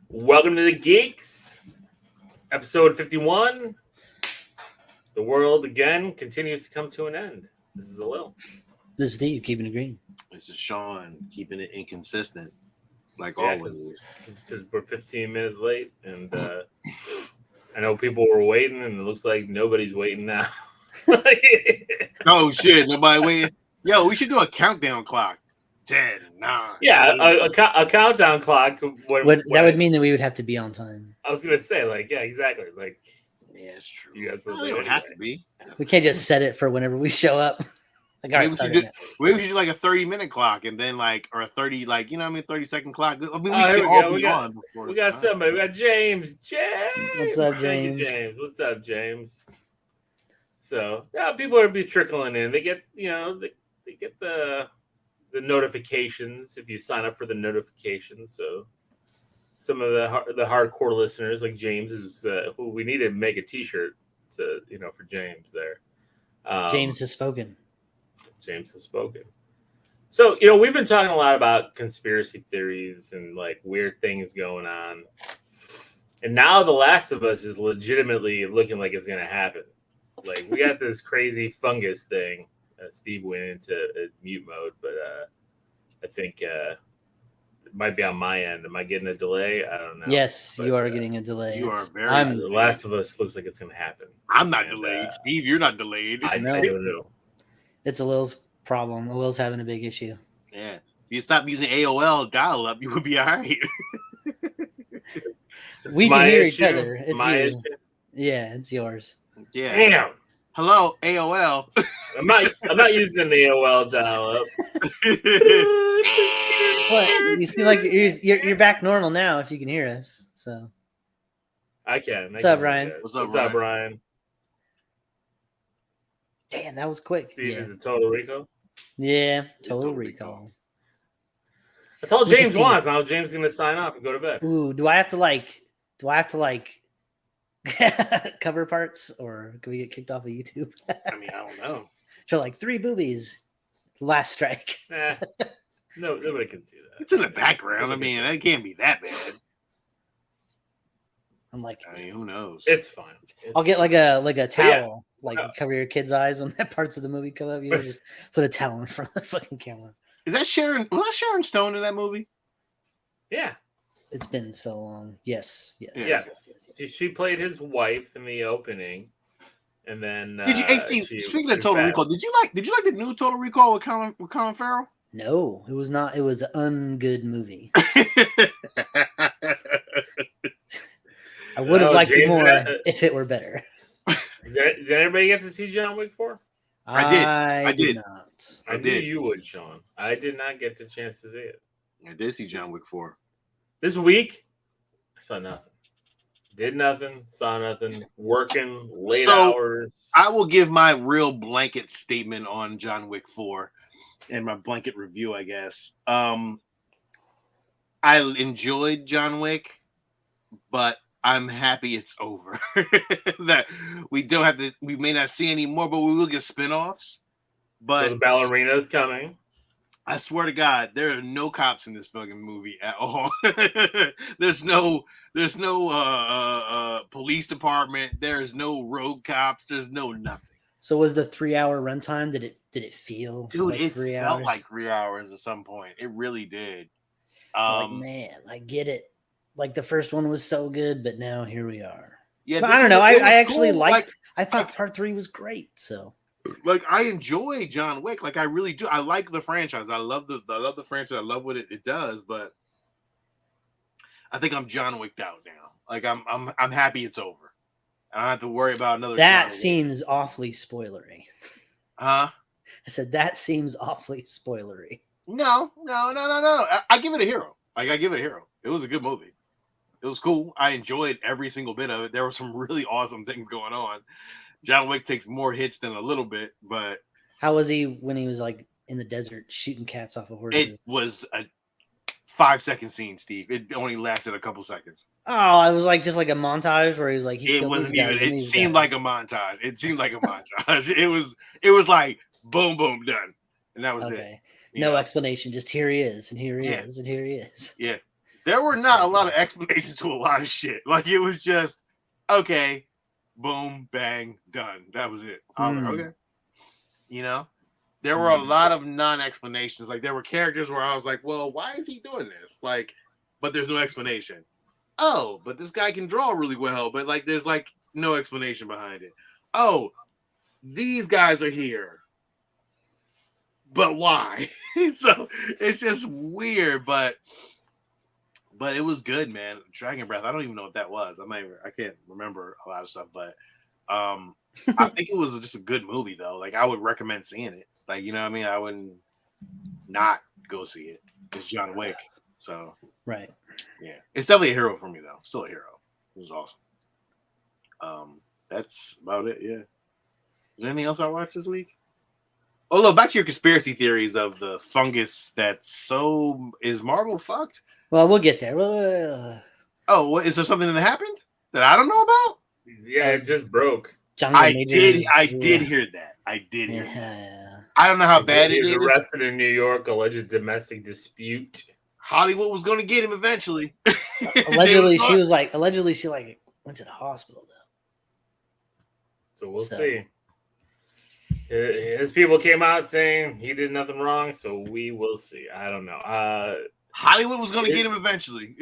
Welcome to the Geekz, episode 51. The world again continues to come to an end. This is Lil. This is Steve, keeping it green. This is Sean, keeping it inconsistent, like Yeah, always. Because we're 15 minutes late, and I know people were waiting, and it looks like nobody's waiting now. Oh shit, nobody waiting. Yo, we should do a countdown clock. 10, 9. Yeah, 8. a countdown clock. That would mean that we would have to be on time. I was gonna say, yeah, exactly. Yeah, it's true. You guys They don't have to be. We can't just set it for whenever we show up. Like, all right, maybe we should do like a 30-minute clock and then or a 30, 30-second clock. I mean, we can all be on before. We got somebody. We got James. What's up, James? What's up, James? So yeah, people are be trickling in. They get they get the notifications if you sign up for the notifications. So some of the hardcore listeners like James is who we need to make a T-shirt to for James there. James has spoken. James has spoken. So, we've been talking a lot about conspiracy theories and weird things going on. And now The Last of Us is legitimately looking like it's going to happen. We got this crazy fungus thing. Steve went into mute mode, but I think it might be on my end. Am I getting a delay? I don't know. Yes, but, you are getting a delay. You are very The Last of Us looks like it's going to happen. I'm not delayed. Steve, you're not delayed. I don't know. It's a Lil's problem. Lil's having a big issue. Yeah. If you stop using AOL dial-up, you would be all right. We can hear each other. It's my issue. Yeah, it's yours. Yeah. Damn. Hello, AOL. I'm not using the AOL dial-up. What? You seem like you're back normal now. If you can hear us, so I can. What's up, Brian? What's up, Brian? Damn, that was quick. Steve, is it Total Recall? Yeah, Total Recall. That's all James wants. Now James is gonna sign off and go to bed. Ooh, do I have to cover parts, or can we get kicked off of YouTube? I mean, I don't know. So 3 boobies, last strike. No, nobody can see that. It's in the background. I mean, that can't be that bad. I'm who knows? It's fine. I'll get like a towel, cover your kid's eyes when that parts of the movie come up. You just put a towel in front of the fucking camera. Is that Sharon? Was that Sharon Stone in that movie? Yeah. It's been so long. Yes. She played his wife in the opening, and then did you? Hey, Steve. Speaking of Total Recall, did you like the new Total Recall with Colin Farrell? No, it was not. It was an ungood movie. I would have liked it more if it were better. Did everybody get to see John Wick 4? I did not. I knew you would, Sean. I did not get the chance to see it. I did see John Wick 4. This week, I saw nothing. Did nothing. Saw nothing. Working late hours. I will give my real blanket statement on John Wick 4 and my blanket review, I guess. I enjoyed John Wick, but I'm happy it's over. That we don't have to. We may not see any more, but we will get spinoffs. But so the ballerina's coming. I swear to God, there are no cops in this fucking movie at all. There's no police department. There's no road cops. There's no nothing. So was the 3-hour runtime? Did it feel? Dude, like it 3 felt hours? like 3 hours at some point. It really did. Man, I get it. The first one was so good, but now here we are. Yeah, but I don't know. I actually cool. liked. I thought part 3 was great. So, I enjoy John Wick. I really do. I like the franchise. I love the franchise. I love what it does. But I think I'm John Wicked out now. I'm happy it's over. I don't have to worry about another. That seems awfully spoilery. Huh? I said that seems awfully spoilery. No. I give it a hero. I give it a hero. It was a good movie. It was cool. I enjoyed every single bit of it. There were some really awesome things going on. John Wick takes more hits than a little bit, but how was he when he was in the desert shooting cats off of horses? It was a 5-second scene, Steve. It only lasted a couple seconds. Oh, it was just like a montage where he was like, he it wasn't even. It seemed like a montage. It seemed like a montage. It was like boom, boom, done, and that was it. No explanation. Just here he is, and here he is, and here he is. Yeah, There were not a lot of explanations to a lot of shit. Like it was just okay, boom, bang, done. That was it. I was like, okay. You know, there were a lot of non-explanations. Like there were characters where I was like, well, why is he doing this? Like, but there's no explanation. Oh, but this guy can draw really well, but like there's like no explanation behind it. Oh, these guys are here. But why? So it's just weird, but it was good, man. Dragon Breath. I don't even know what that was. I can't remember a lot of stuff, but I think it was just a good movie though. Like I would recommend seeing it. Like, you know what I mean? I wouldn't not go see it. It's John Wick. So right. Yeah. It's definitely a hero for me though. Still a hero. It was awesome. That's about it, yeah. Is there anything else I watched this week? Oh, look, back to your conspiracy theories of the fungus is Marvel fucked? Well, we'll get there. Oh, what, is there something that happened that I don't know about? Yeah, it just broke. I did hear that. I did hear that. I don't know how bad it is. He was arrested in New York, alleged domestic dispute. Hollywood was going to get him eventually. Allegedly, she went to the hospital though. So we'll see. His people came out saying he did nothing wrong, so we will see. I don't know. Hollywood was going to get him eventually.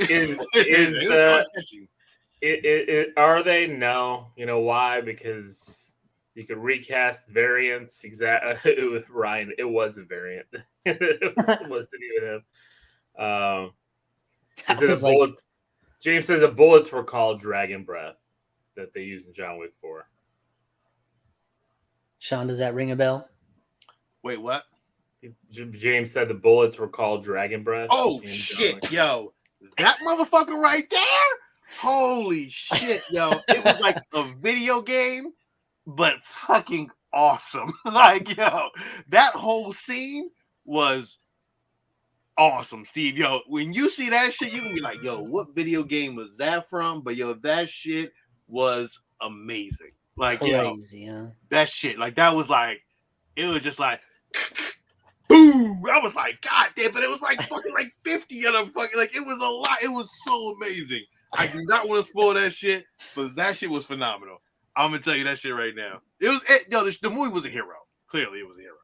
Are they? No. You know why? Because you could recast variants. Exactly. With Ryan, it was a variant. It wasn't even him. James says the bullets were called Dragon Breath that they used in John Wick 4. Sean, does that ring a bell? Wait, what? James said the bullets were called Dragon Breath. Oh, shit, yo. That motherfucker right there? Holy shit, yo. It was like a video game, but fucking awesome. Like, yo, that whole scene was awesome, Steve. Yo, when you see that shit, you can be like, yo, what video game was that from? But, yo, that shit was amazing. Like, crazy, yo, that shit, like, that was like, it was just like, boom. I was like, God damn, but it was like fucking like 50 of them fucking, like, it was a lot. It was so amazing. I do not want to spoil that shit, but that shit was phenomenal. I'm gonna tell you that shit right now. The movie was a hero. Clearly, it was a hero.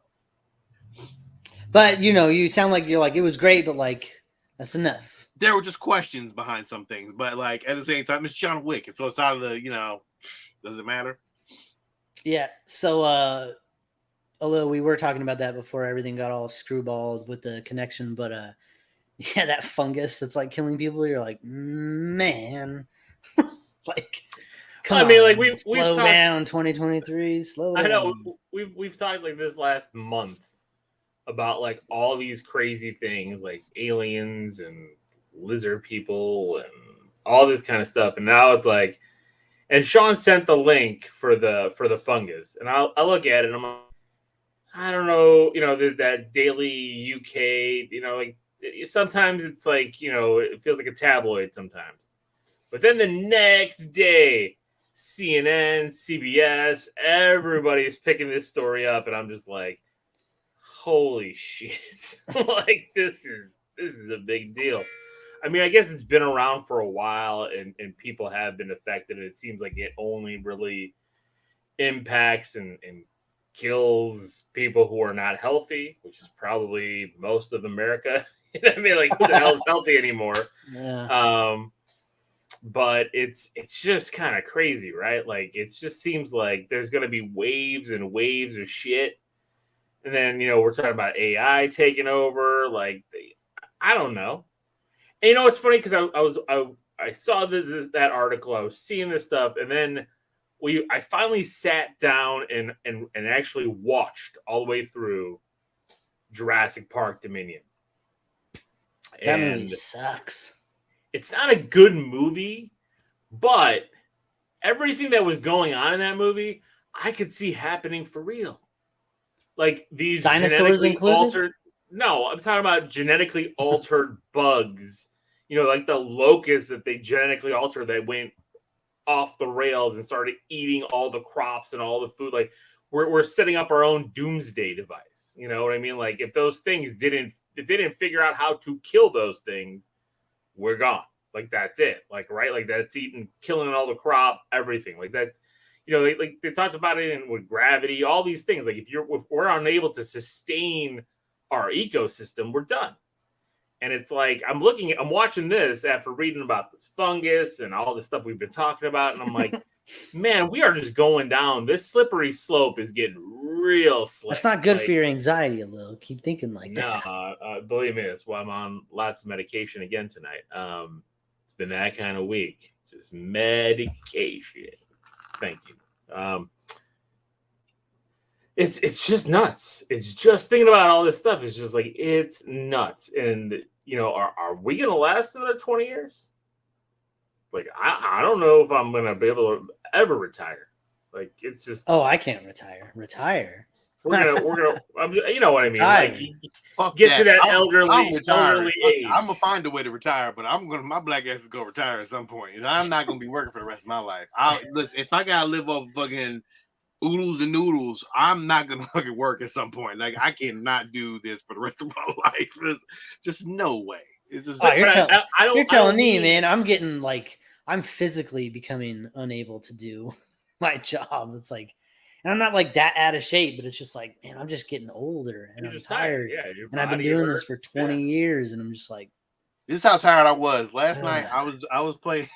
But you sound like you're like it was great, but like that's enough. There were just questions behind some things, but like at the same time, it's John Wick, and so it's out of the does it matter? Yeah. So, although we were talking about that before everything got all screwballed with the connection, but yeah, that fungus that's like killing people. You're like, man, like, come on, like we've slow down, 2023, slow down. I know we've talked like this last month about like all these crazy things like aliens and lizard people and all this kind of stuff, and now it's like. And Sean sent the link for the fungus, and I look at it, and I'm like, I don't know, that Daily UK, like sometimes it's like, it feels like a tabloid sometimes, but then the next day, CNN, CBS, everybody's picking this story up, and I'm just like, holy shit, like this is a big deal. I mean, I guess it's been around for a while and people have been affected. It seems like it only really impacts and kills people who are not healthy, which is probably most of America. I mean, like, who the hell is healthy anymore? Yeah. But it's just kind of crazy, right? Like, it just seems like there's going to be waves and waves of shit. And then, we're talking about AI taking over. Like, I don't know. And it's funny because I saw that article, I was seeing this stuff, and then I finally sat down and actually watched all the way through Jurassic Park Dominion. That movie sucks. It's not a good movie, but everything that was going on in that movie, I could see happening for real. Like these dinosaurs included. No, I'm talking about genetically altered bugs. Like the locusts that they genetically altered that went off the rails and started eating all the crops and all the food. Like we're setting up our own doomsday device. You know what I mean? Like if those things didn't figure out how to kill those things, we're gone. Like that's it. Like right, like that's eating, killing all the crop, everything. Like that, you know, they talked about it with gravity, all these things. Like if we're unable to sustain our ecosystem, we're done. And it's like I'm watching this after reading about this fungus and all the stuff we've been talking about, and I'm like, man, we are just going down. This slippery slope is getting real slick. That's not good for your anxiety, a little. Keep thinking like that. No, believe me, that's why I'm on lots of medication again tonight. It's been that kind of week, just medication. Thank you. It's just nuts. It's just thinking about all this stuff. It's just like it's nuts. And you know, are we gonna last another 20 years? Like I don't know if I'm gonna be able to ever retire. Like it's just I can't retire. We're gonna you know what I mean? Retire. Like get to that elderly age. I'm gonna find a way to retire, but my black ass is gonna retire at some point. And I'm not gonna be working for the rest of my life. Listen, if I gotta live off fucking oodles and noodles, I'm not gonna fucking work at some point. Like I cannot do this for the rest of my life. There's just no way. It's just you're telling me, man, I'm physically becoming unable to do my job. It's like, and I'm not like that out of shape, but it's just like, man, I'm just getting older and I'm tired. Yeah, and I've been doing this for 20 years, and I'm just like, this is how tired I was last night. I was playing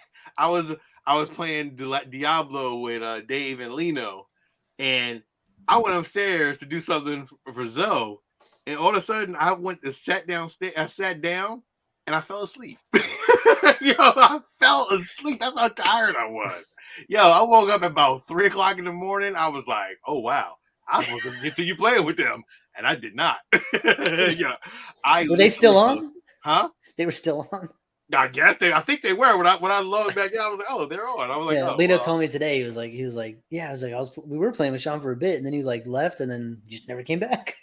Diablo with Dave and Lino. And I went upstairs to do something for Zoe, and all of a sudden I sat down and I fell asleep. Yo, I fell asleep. That's how tired I was. Yo, I woke up at about 3 o'clock in the morning. I was like, oh wow, I was supposed to continue playing with them, and I did not. Yeah, were they still on? Huh? They were still on. I guess I think they were. When I logged back in, I was like, oh, they're on. I was like, yeah. Lito told me today. He was like, yeah. We were playing with Sean for a bit, and then he like left, and then just never came back.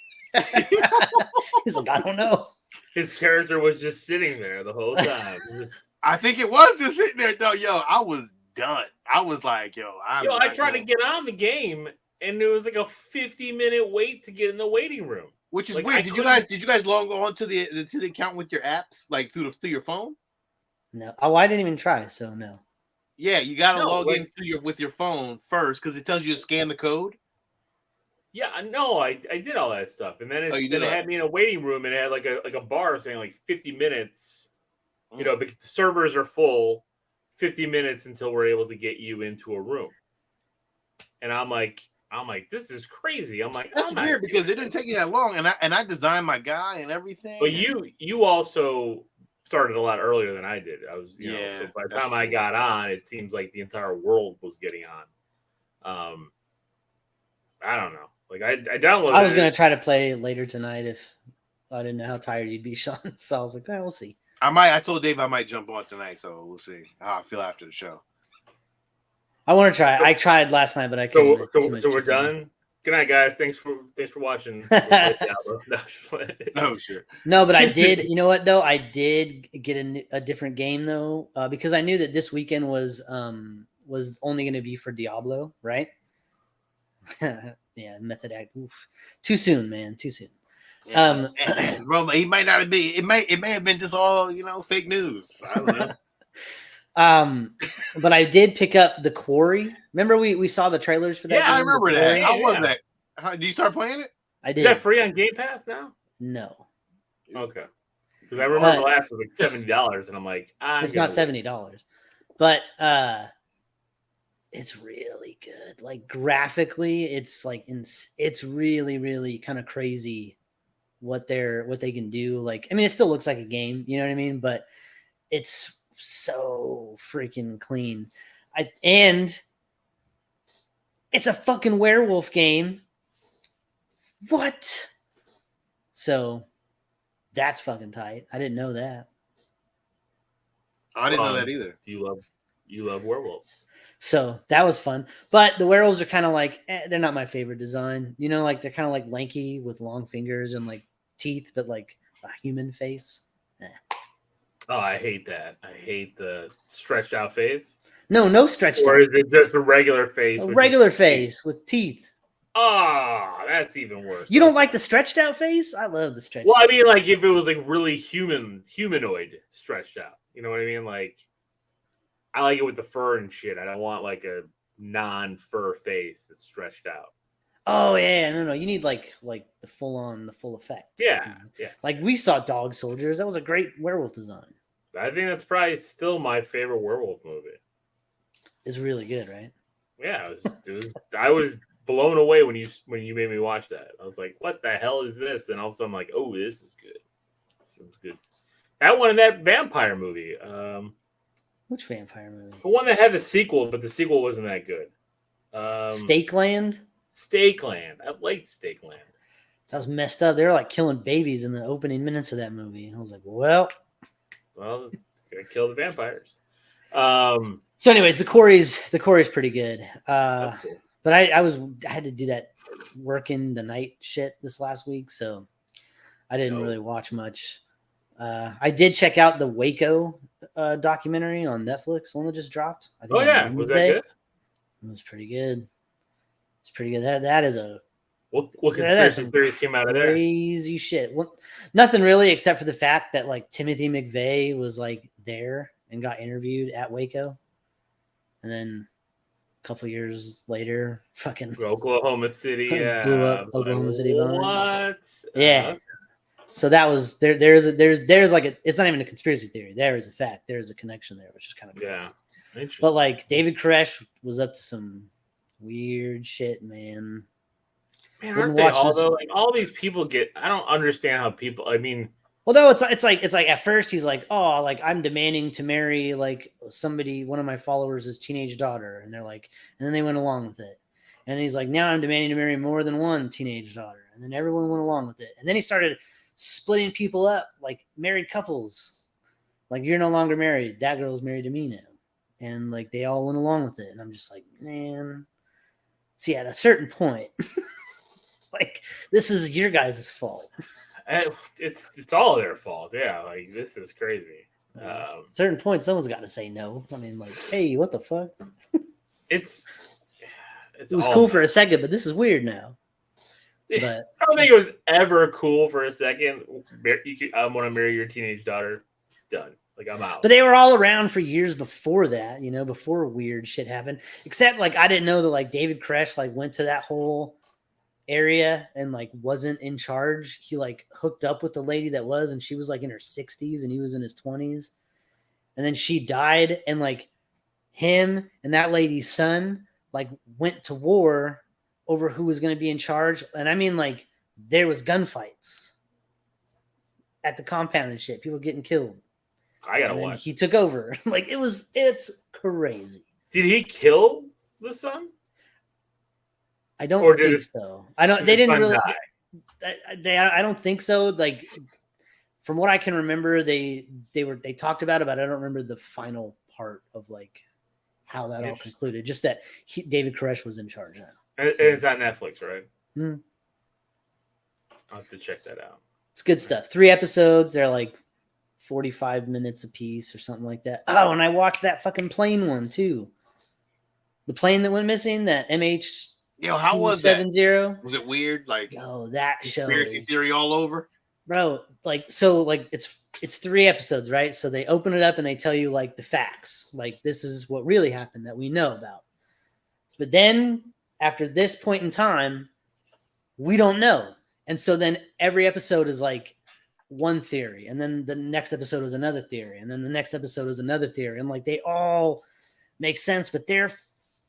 He's like, I don't know. His character was just sitting there the whole time. I think it was just sitting there though. Yo, I was done. I was like, I tried to get on the game, and there was like a 50-minute wait to get in the waiting room. Which is like, weird. Did you guys log on to the account with your apps, like through your phone? No. Oh, I didn't even try, so no. Yeah, you gotta log in with your phone first because it tells you to scan the code. Yeah, no, I did all that stuff, and then it had me in a waiting room, and it had like a bar saying like 50 minutes. You know, the servers are full, 50 minutes until we're able to get you into a room. And I'm like, this is crazy. I'm like, that's weird because it didn't take you that long, and I designed my guy and everything. But you also started a lot earlier than I did. I was, so by the time I got on, it seems like the entire world was getting on. I don't know. Like I downloaded. I was gonna try to play later tonight if I didn't know how tired you'd be, Sean. So I was like, we'll see. I told Dave I might jump on tonight, so we'll see how I feel after the show. I want to try. I tried last night, but I couldn't. So we're done. Good night, guys. Thanks for watching. No, sure. No, but I did. You know what though? I did get a different game though, because I knew that this weekend was only going to be for Diablo, right? Yeah, Method Act. Oof. Too soon, man. Too soon. Yeah. He might not be. It may have been just all fake news. I don't know. But I did pick up The Quarry. Remember we saw the trailers for that? Yeah, game? I remember that. How was that? Did you start playing it? I did. Is that free on Game Pass now? No. Okay. Because I remember last was like $70, and I'm like, it's not $70, but it's really good. Like graphically, it's like it's really, really kind of crazy what they can do. Like, I mean, it still looks like a game, you know what I mean? But it's so freaking clean. And it's a fucking werewolf game. What? So that's fucking tight. I didn't know that. I didn't know that either. You love werewolves. So that was fun. But the werewolves are kind of like, they're not my favorite design. Like they're kind of like lanky with long fingers and like teeth, but like a human face. Oh, I hate that. I hate the stretched out face. No stretched out. Or is it just a regular face? A regular face with teeth. Oh, that's even worse. You don't like the stretched out face? I love the stretched out. Well, I mean, like if it was like really humanoid stretched out. You know what I mean? Like, I like it with the fur and shit. I don't want like a non-fur face that's stretched out. Oh yeah, no, you need like the full effect. Yeah, yeah. Like we saw Dog Soldiers. That was a great werewolf design. I think that's probably still my favorite werewolf movie. It's really good, right? Yeah, I was blown away when you made me watch that. I was like, "What the hell is this?" And all of a sudden, I'm like, "Oh, this is good. This is good." That one and that vampire movie. Which vampire movie? The one that had the sequel, but the sequel wasn't that good. Stakeland. Stakeland. I liked Stakeland. That was messed up. They were like killing babies in the opening minutes of that movie. I was like, well, gotta kill the vampires. So, anyways, the Corey's pretty good. Cool. But I had to do that working the night shit this last week, so I didn't really watch much. I did check out the Waco documentary on Netflix, one that just dropped. I think yeah, was that good? It was pretty good. It's pretty good. That is a what conspiracy theories came out of there? Crazy shit. Well, nothing really, except for the fact that like Timothy McVeigh was like there and got interviewed at Waco, and then a couple years later, fucking Oklahoma City blew up Oklahoma City. What? Yeah. So that was there's like it's not even a conspiracy theory. There is a fact. There is a connection there, which is kind of crazy. Yeah. Interesting. But like David Koresh was up to some weird shit, man. Man, aren't they all though? Like all these people I don't understand how people. I mean, well, no, it's like at first he's like, oh, like I'm demanding to marry like one of my followers' teenage daughter, and they're like, and then they went along with it, and he's like, now I'm demanding to marry more than one teenage daughter, and then everyone went along with it, and then he started splitting people up, like married couples, like you're no longer married, that girl's married to me now, and like they all went along with it, and I'm just like, man, see, at a certain point. Like this is your guys' fault. It's all their fault. Yeah, like this is crazy. At a certain point, someone's got to say no. I mean, like, hey, what the fuck? It was cool for a second, but this is weird now. But I don't think it was ever cool for a second. I want to marry your teenage daughter. Done. Like I'm out. But they were all around for years before that. You know, before weird shit happened. Except like I didn't know that like David Koresh like went to that whole area and like wasn't in charge. He like hooked up with the lady that was, and she was like in her 60s and he was in his 20s, and then she died, and like him and that lady's son like went to war over who was going to be in charge. And I mean, like there was gunfights at the compound and shit, people getting killed. I gotta watch. He took over. Like it's crazy. Did he kill the son? I don't think so. I don't. They didn't really. I don't think so. Like, from what I can remember, they talked about it, but I don't remember the final part of like how that all concluded. Just that David Koresh was in charge now. And it's on Netflix, right? Hmm. I'll have to check that out. It's good stuff. 3 episodes. They're like 45 minutes a piece or something like that. Oh, and I watched that fucking plane one too. The plane that went missing, that MH. Yo, how was that? 70. Was it weird? Like, that conspiracy theory all over, bro. Like, so, like, it's 3 episodes, right? So they open it up and they tell you like the facts, like this is what really happened that we know about. But then after this point in time, we don't know, and so then every episode is like one theory, and then the next episode is another theory, and then the next episode is another theory, and like they all make sense, but they're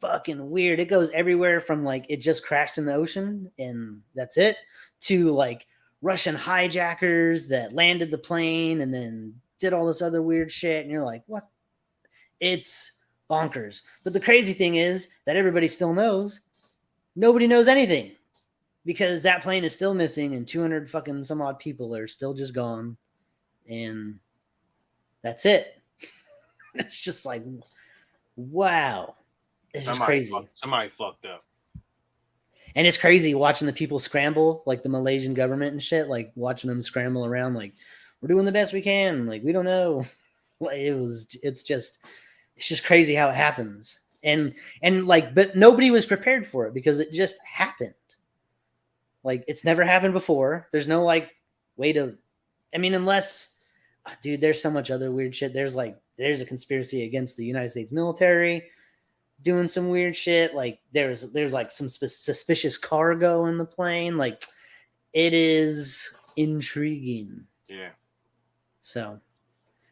fucking weird. It goes everywhere from like it just crashed in the ocean and that's it, to like Russian hijackers that landed the plane and then did all this other weird shit, and you're like, what? It's bonkers. But the crazy thing is that everybody still knows nobody knows anything, because that plane is still missing and 200 fucking some odd people are still just gone, and that's it. It's just like, wow. It's just crazy. Somebody fucked up. And it's crazy watching the people scramble, like the Malaysian government and shit, like watching them scramble around, like, we're doing the best we can. Like, we don't know. It's just crazy how it happens. And like, but nobody was prepared for it because it just happened. Like, it's never happened before. There's no like way to, I mean, unless dude, there's so much other weird shit. There's a conspiracy against the United States military doing some weird shit. Like there's like some suspicious cargo in the plane. Like it is intriguing. Yeah. So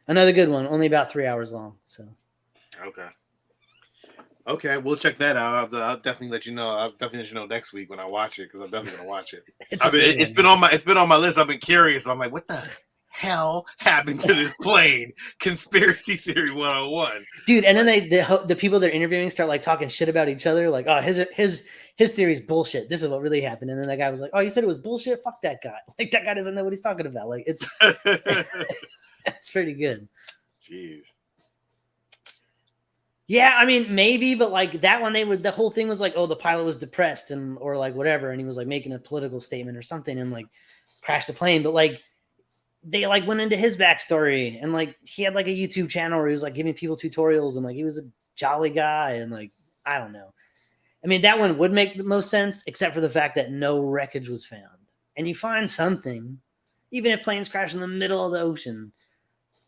another good one, only about 3 hours long. So okay, we'll check that out. I'll definitely let you know. I'll definitely let you know next week when I watch it, because I'm definitely gonna watch it. It's been on my list. I've been curious. I'm like, what the hell happened to this plane? Conspiracy theory 101, dude. And then the people they're interviewing start like talking shit about each other, like, oh, his theory is bullshit, this is what really happened. And then that guy was like, oh, you said it was bullshit, fuck that guy. Like that guy doesn't know what he's talking about. Like it's it's pretty good. Jeez. Yeah, I mean, maybe, but like that one, the whole thing was like, oh, the pilot was depressed or like whatever, and he was like making a political statement or something and like crashed the plane. But like they like went into his backstory, and like he had like a YouTube channel where he was like giving people tutorials, and like he was a jolly guy, and like I don't know. I mean, that one would make the most sense, except for the fact that no wreckage was found. And you find something, even if planes crash in the middle of the ocean,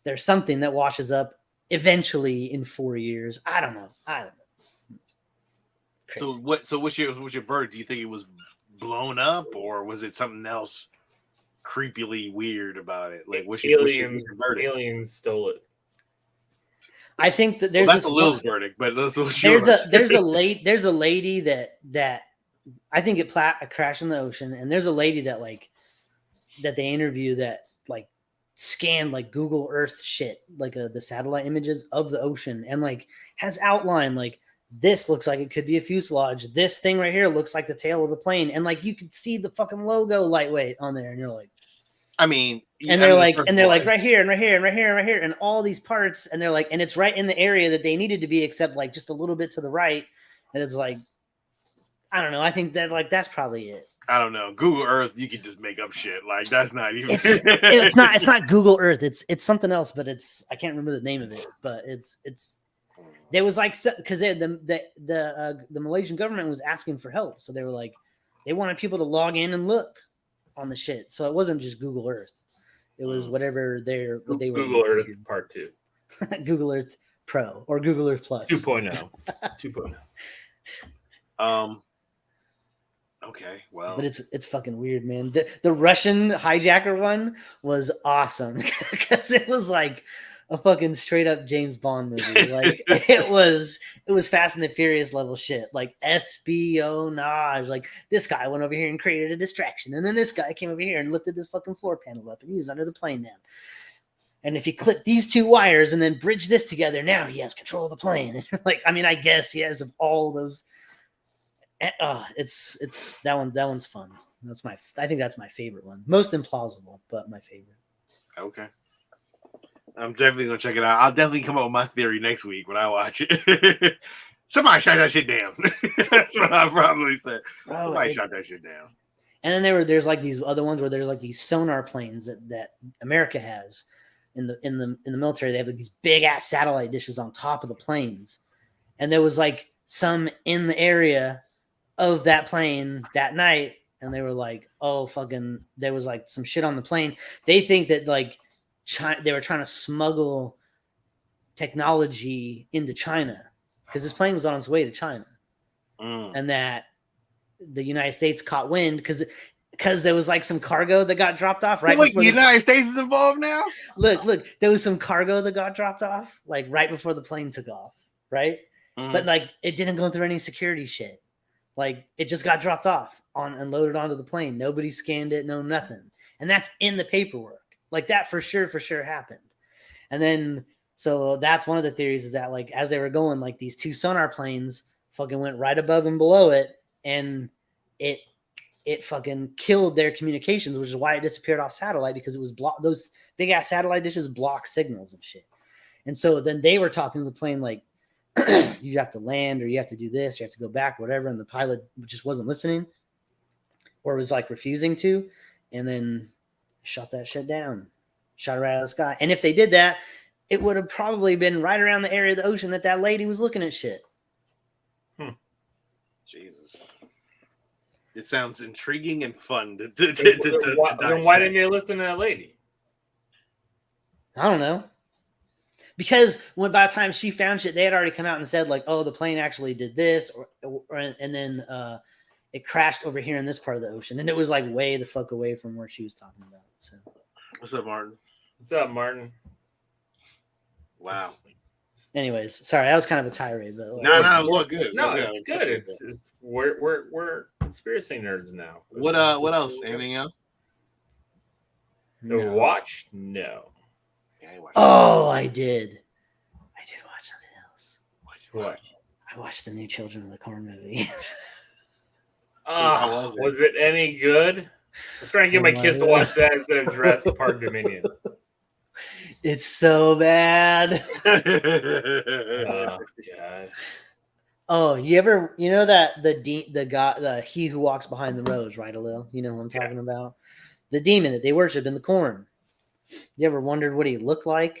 there's something that washes up eventually in 4 years. I don't know. Crazy. So what's your verdict? Do you think it was blown up, or was it something else creepily weird about it? Like what's your verdict? Aliens stole it. I think that there's that's a Lil's verdict, but there's a lady that I think it crashed in the ocean, and there's a lady that they interview that like scanned like Google Earth shit, like the satellite images of the ocean, and like has outlined like this looks like it could be a fuselage. This thing right here looks like the tail of the plane, and like you could see the fucking logo lightweight on there, and you're like, I mean, and they're like right here and right here and right here and right here and all these parts, and they're like, and it's right in the area that they needed to be, except like just a little bit to the right, and it's like, I don't know. I think that like that's probably it. I don't know. Google Earth, you can just make up shit. Like that's not even. It's not Google Earth. It's something else, but I can't remember the name of it. But it's there was like, because the Malaysian government was asking for help, so they were like, they wanted people to log in and look on the shit. So it wasn't just Google Earth. It was whatever they were. Google Earth Part 2. Google Earth Pro or Google Earth Plus 2.0. 2.0. Okay, well, but it's fucking weird, man. The Russian hijacker one was awesome because it was like a fucking straight up James Bond movie. Like it was Fast and the Furious level shit, like espionage. Like this guy went over here and created a distraction, and then this guy came over here and lifted this fucking floor panel up, and he was under the plane now. And if you clip these two wires and then bridge this together, now he has control of the plane. And like, I mean, I guess he has of all those. It's that one's fun. I think that's my favorite one. Most implausible, but my favorite. Okay. I'm definitely gonna check it out. I'll definitely come up with my theory next week when I watch it. Somebody shot that shit down. That's what I probably said. Somebody shot that shit down. And then there's like these other ones where there's like these sonar planes that America has in the military. They have like these big ass satellite dishes on top of the planes, and there was like some in the area of that plane that night, and they were like, oh fucking, there was like some shit on the plane. They think that like they were trying to smuggle technology into China because this plane was on its way to China, and that the United States caught wind because there was like some cargo that got dropped off right. Wait, the United States is involved now? Look, there was some cargo that got dropped off like right before the plane took off, right? But like it didn't go through any security shit. Like it just got dropped off and loaded onto the plane. Nobody scanned it, no nothing. And that's in the paperwork. Like that for sure happened. And then so that's one of the theories, is that like as they were going, like these two sonar planes fucking went right above and below it, and it fucking killed their communications, which is why it disappeared off satellite, because it was those big ass satellite dishes block signals and shit. And so then they were talking to the plane like, you have to land, or you have to do this, you have to go back, whatever. And the pilot just wasn't listening, or was like refusing to, and then shot that shit down, shot it right out of the sky. And if they did that, it would have probably been right around the area of the ocean that lady was looking at shit. Jesus. It sounds intriguing and fun to Then why didn't you listen to that lady? I don't know. Because by the time she found shit, they had already come out and said like, "Oh, the plane actually did this," and then it crashed over here in this part of the ocean, and it was like way the fuck away from where she was talking about. So, What's up, Martin? What's up, Martin? Wow. anyways, sorry, that was kind of a tirade, but No, it was all good. It's good. It's we're conspiracy nerds now. What else? Anything else? To watch? No. Yeah, Oh, I did. I did watch something else. What? I watched the new Children of the Corn movie. Was it any good? I was trying to get my kids to watch that instead of Jurassic Park Dominion. It's so bad. Oh God. Oh, you know that the guy, the he who walks behind the rose, right, Alil? You know what I'm talking about? The demon that they worship in the corn. You ever wondered what he looked like?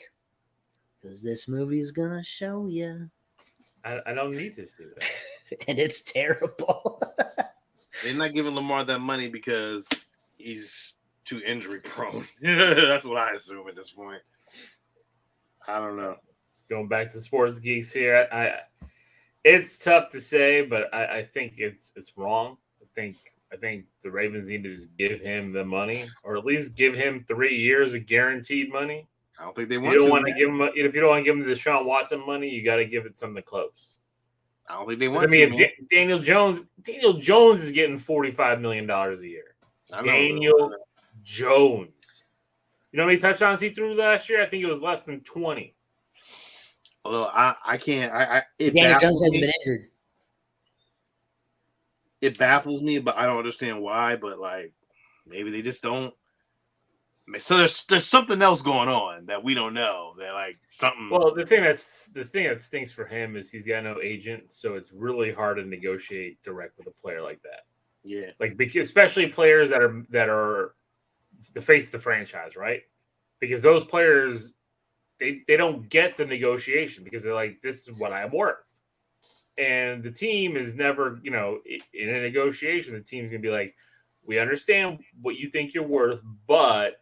Because this movie's gonna show you. I don't need to see that. And it's terrible. They're not giving Lamar that money because he's too injury prone. That's what I assume at this point. I don't know. Going back to sports geeks here, it's tough to say, but I think it's wrong. I think the Ravens need to just give him the money, or at least give him 3 years of guaranteed money. I don't think they If want you don't to. want to give him, if you don't want to give him the Deshaun Watson money, you got to give it something close. I don't think they want I mean, to. Daniel Jones is getting $45 million a year. Daniel Jones. You know how many touchdowns he threw last year? I think it was less than 20. Although I can't. Daniel Jones hasn't been injured. It baffles me, but I don't understand why. But like, maybe they just don't. So there's something else going on that we don't know. That like something. Well, the thing that stinks for him is he's got no agent, so it's really hard to negotiate direct with a player like that. Yeah, like especially players that are the face of the franchise, right? Because those players they don't get the negotiation because they're like, this is what I'm worth. And the team is never, in a negotiation, the team's gonna be like, we understand what you think you're worth, but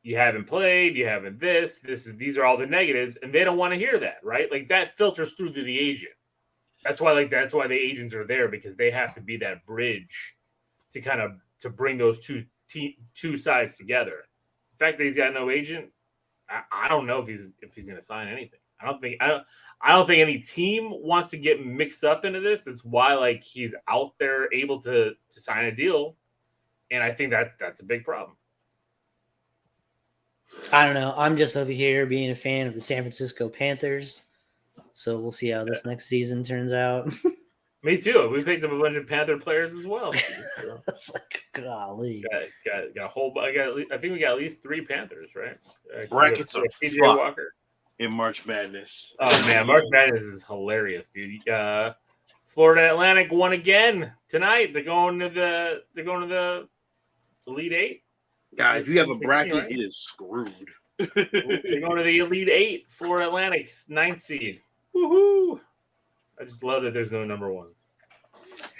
you haven't played, you haven't these are all the negatives, and they don't want to hear that, right? Like that filters through to the agent. That's why the agents are there, because they have to be that bridge to bring those two sides together. The fact that he's got no agent, I don't know if he's going to sign anything. I don't think any team wants to get mixed up into this. That's why like he's out there able to sign a deal, and I think that's a big problem. I don't know. I'm just over here being a fan of the San Francisco Panthers, so we'll see how this next season turns out. Me too. We picked up a bunch of Panther players as well. So. It's like, golly. Got a whole. I think we got at least 3 Panthers, right? Brackets are PJ fucked Walker in March Madness. Oh man, March Madness is hilarious, dude. Florida Atlantic won again tonight. They're going to the Elite 8. Guys, if you have a bracket, right? It is screwed. They're going to the Elite 8. Florida Atlantic, 9th seed. Woohoo! I just love that there's no number ones.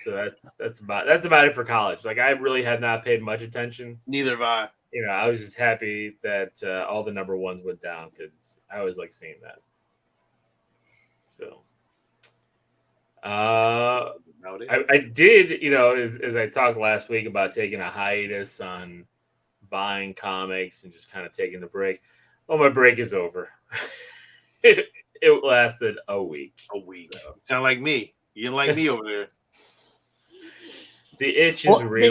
So that's about it for college. Like I really had not paid much attention. Neither have I. I was just happy that all the number ones went down because I always like seeing that. So, I did, as I talked last week about taking a hiatus on buying comics and just kind of taking the break. Well, my break is over. It lasted a week. So. Sound like me. You didn't like me over there. The itch is real.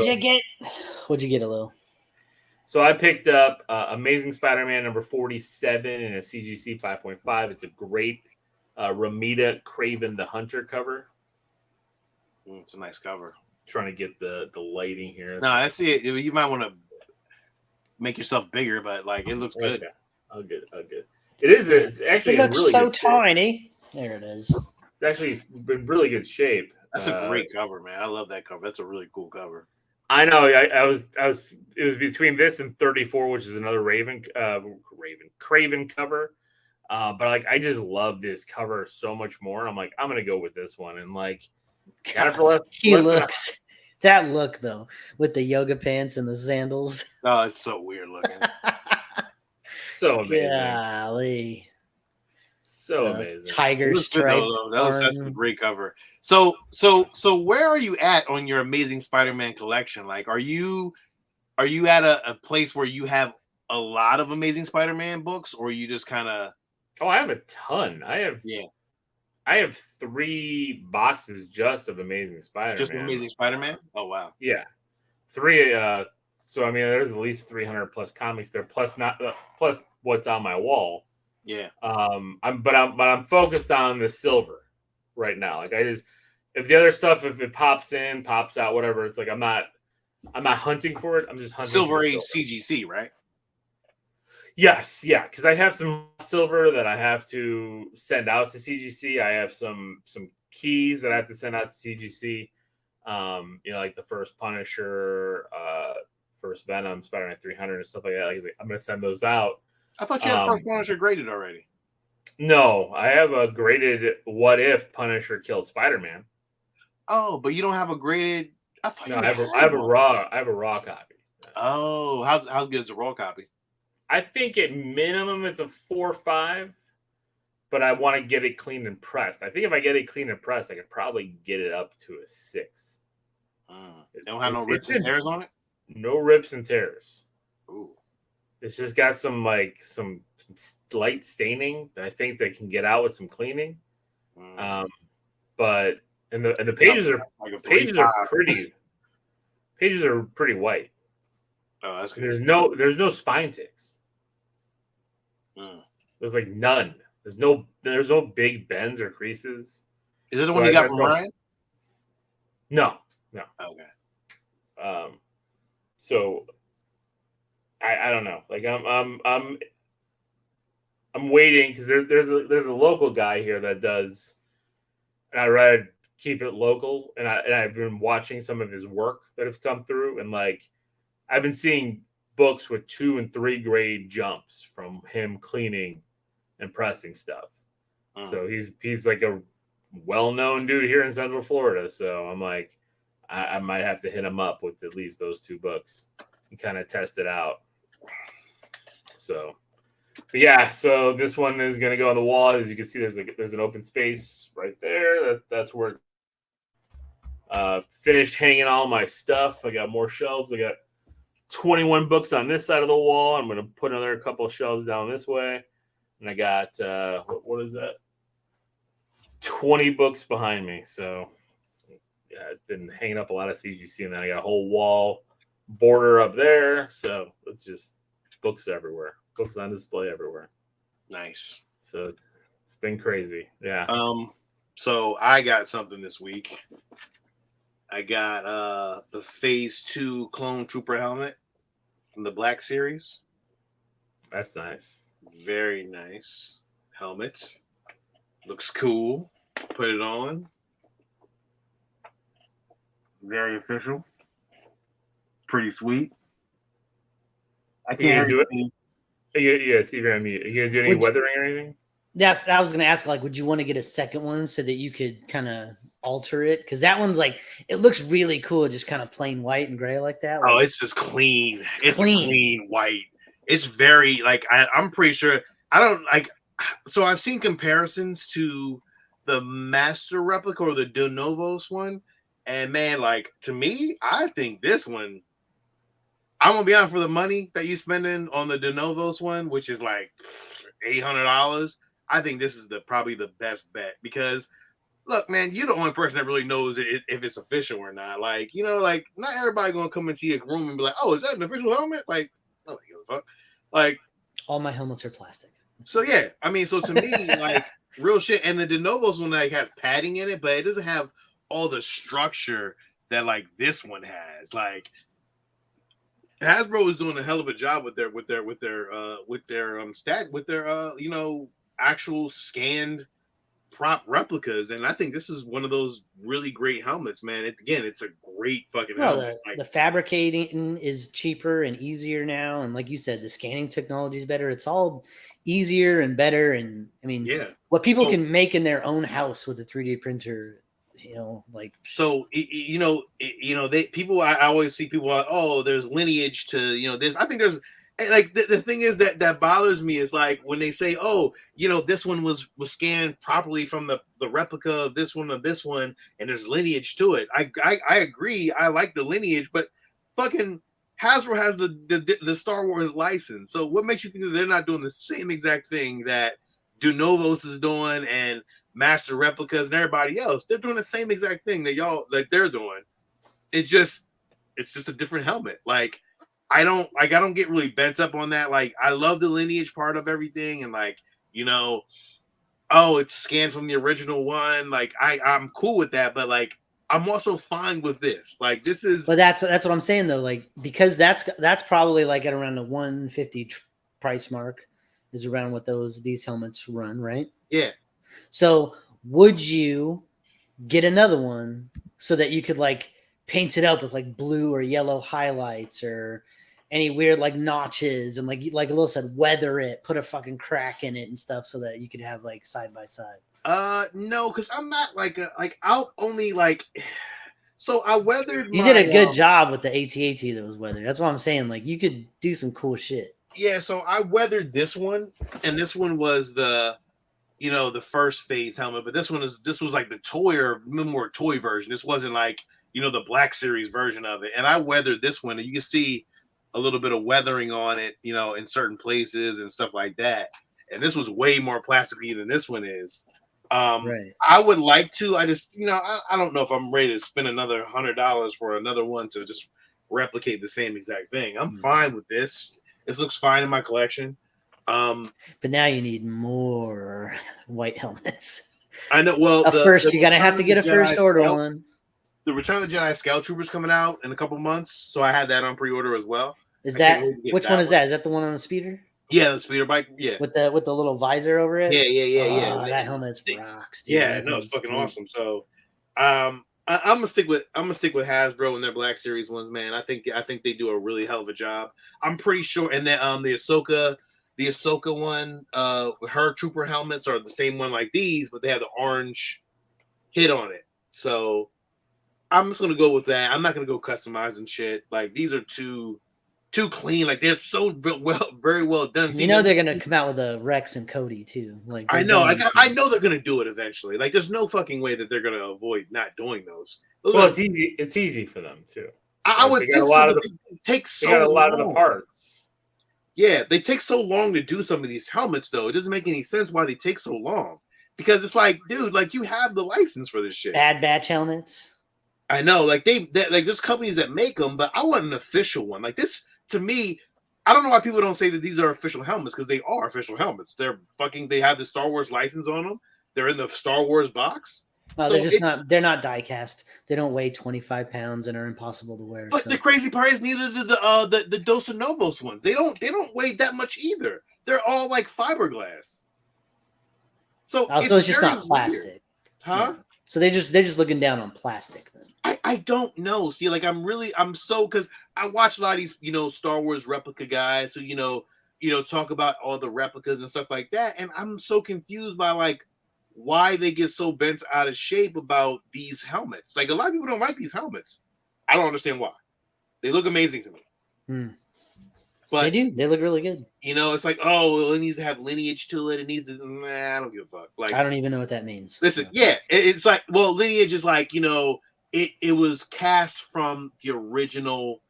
What'd you get, Alil? So I picked up Amazing Spider-Man number 47 in a CGC 5.5. It's a great Ramita Craven the Hunter cover. It's a nice cover. Trying to get the lighting here. No, I see it. You might want to make yourself bigger, but like it looks good. I'll get. It is. It's actually. It looks really so good tiny. Shape. There it is. It's actually in really good shape. That's a great cover, man. I love that cover. That's a really cool cover. I know. I was. It was between this and 34, which is another Craven cover. But like, I just love this cover so much more. I'm like, I'm gonna go with this one, and like, got it for less. That look though, with the yoga pants and the sandals. Oh, it's so weird looking. So amazing. Golly. So amazing. Tiger It was good, stripe. though. That's a great cover. So where are you at on your Amazing Spider-Man collection? Like, are you at a place where you have a lot of Amazing Spider-Man books, or you just kind of? Oh, I have a ton. I have 3 boxes just of Amazing Spider-Man. Just Amazing Spider-Man? Oh wow. Yeah. 3 so I mean there's at least 300 plus comics there plus plus what's on my wall. Yeah. I'm focused on the silver right now. Like if the other stuff, if it pops in, pops out, whatever, it's like I'm not hunting for it. I'm just hunting Silver for Age CGC, right? Yes, yeah, because I have some silver that I have to send out to CGC. I have some keys that I have to send out to CGC. Like the first Punisher, first Venom, Spider-Man 300, and stuff like that. Like, I'm gonna send those out. I thought you had first Punisher graded already. No, I have a graded What If Punisher Killed Spider-Man. Oh, but you don't have a graded. I thought I have a raw copy. Oh, how good is the raw copy? I think at minimum it's a 4 or 5, but I want to get it cleaned and pressed. I think if I get it cleaned and pressed, I could probably get it up to a 6. It don't have no rips and tears on it? No rips and tears. Ooh. It's just got some light staining that I think they can get out with some cleaning. But the pages are pretty white. Oh, that's good. There's no spine ticks. There's like none. There's no big bends or creases. Is it the one you got from Ryan? No. Okay. So I don't know. Like I'm waiting because there's a local guy here that does, and I read keep it local, and I've been watching some of his work that have come through, and like I've been seeing books with 2 and 3 grade jumps from him cleaning and pressing stuff. So he's like a well-known dude here in Central Florida. So I'm like, I might have to hit him up with at least those 2 books and kind of test it out. So, but yeah, so this one is going to go on the wall. As you can see, there's an open space right there. That's where finished hanging all my stuff. I got more shelves. I got 21 books on this side of the wall. I'm going to put another couple of shelves down this way. And I got, what is that? 20 books behind me. So, yeah, I've been hanging up a lot of CGC, and then I got a whole wall border up there. So it's just books everywhere. Books on display everywhere. Nice. So it's been crazy. Yeah. So I got something this week. I got the Phase 2 Clone Trooper helmet from the Black Series. That's nice. Very nice helmet. Looks cool. Put it on. Very official. Pretty sweet. I can't do it. Yeah, Steve, you're on mute. Are you gonna do any weathering or anything? Yeah, I was gonna ask, like, would you want to get a second one so that you could kind of alter it? Because that one's like, it looks really cool, just kind of plain white and gray like that. Like, it's just clean. It's clean white. It's very like I'm pretty sure. I don't like. So I've seen comparisons to the Master Replica or the De Novos one, and man, like to me, I think this one. I'm gonna be honest, for the money that you spending on the De Novos one, which is like $800. I think this is probably the best bet because, look, man, you're the only person that really knows if it's official or not. Like, like not everybody gonna come into your room and be like, "Oh, is that an official helmet?" Like, nobody gives a fuck. Like, all my helmets are plastic. So yeah, I mean, so to me, like real shit. And the De Novos one like has padding in it, but it doesn't have all the structure that like this one has. Like Hasbro is doing a hell of a job with their actual scanned prop replicas, and I think this is one of those really great helmets, man. It's a great fucking helmet. The fabricating is cheaper and easier now, and like you said, the scanning technology is better. It's all easier and better, and I mean, what people can make in their own house with a 3D printer. I always see people like, oh, there's lineage to this. I think there's like the thing is that bothers me is like when they say, oh, this one was scanned properly from the replica of this one, and there's lineage to it. I agree. I like the lineage, but fucking Hasbro has the Star Wars license. So what makes you think that they're not doing the same exact thing that Dunovos is doing and Master Replicas and everybody else? They're doing the same exact thing that y'all they're doing. It's just a different helmet. Like I don't get really bent up on that. Like I love the lineage part of everything, and oh, it's scanned from the original one. Like I'm cool with that, but like I'm also fine with this. Like this is. But that's what I'm saying though. Like because that's probably like at around the 150 price mark is around what these helmets run, right? Yeah. So would you get another one so that you could like paint it up with like blue or yellow highlights or any weird like notches and like Lil said, weather it, put a fucking crack in it and stuff so that you could have like side by side? No, because I'm not I'll only so I weathered. You did a good job with the AT-AT that was weathered. That's what I'm saying. Like you could do some cool shit. Yeah, so I weathered this one, and this one was the first phase helmet, but this was like the toy or more toy version. This wasn't like the Black Series version of it, and I weathered this one, and you can see a little bit of weathering on it, in certain places and stuff like that. And this was way more plasticky than this one is. Right. I would like to. I just, I don't know if I'm ready to spend another $100 for another one to just replicate the same exact thing. I'm fine with this. This looks fine in my collection. But now you need more white helmets. I know. Well, first you're gonna have to get a first order one. The Return of the Jedi Scout Troopers coming out in a couple months, so I had that on pre-order as well. Is that which one is that? Is that the one on the speeder? Yeah, the speeder bike. Yeah, with the little visor over it. Yeah. That helmet's rocks. Dude. Yeah, no, it's fucking awesome. So, I'm gonna stick with Hasbro and their Black Series ones, man. I think they do a really hell of a job. I'm pretty sure, and then the Ahsoka one, her trooper helmets are the same one like these, but they have the orange hit on it. So I'm just gonna go with that. I'm not gonna go customizing shit. Like these are too clean. Like they're so very well done. They're gonna come out with a Rex and Cody too. Like I know. I know they're gonna do it eventually. Like there's no fucking way that they're gonna avoid not doing those. Well, it's easy. It's easy for them too. I would think so. It takes so long. A lot of the parts. Yeah, they take so long to do some of these helmets, though. It doesn't make any sense why they take so long. Because it's like, dude, like you have the license for this shit. Bad Batch helmets. I know, like there's companies that make them, but I want an official one. Like this, to me, I don't know why people don't say that these are official helmets because they are official helmets. They have the Star Wars license on them. They're in the Star Wars box. Well, so they're not die cast. They don't weigh 25 pounds and are impossible to wear. But the crazy part is neither the Dos Novos ones. They don't weigh that much either. They're all like fiberglass. So it's just not plastic. Weird. Huh? Yeah. So they're just looking down on plastic then. I don't know. See, like I'm so because I watch a lot of these, Star Wars replica guys who, talk about all the replicas and stuff like that. And I'm so confused by like why they get so bent out of shape about these helmets. Like a lot of people don't like these helmets. I don't understand why. They look amazing to me. But they do. They look really good. It's like, oh, it needs to have lineage to it. It needs to. I don't give a fuck. Like I don't even know what that means. Listen, yeah, it's like, well, lineage is like, it was cast from the original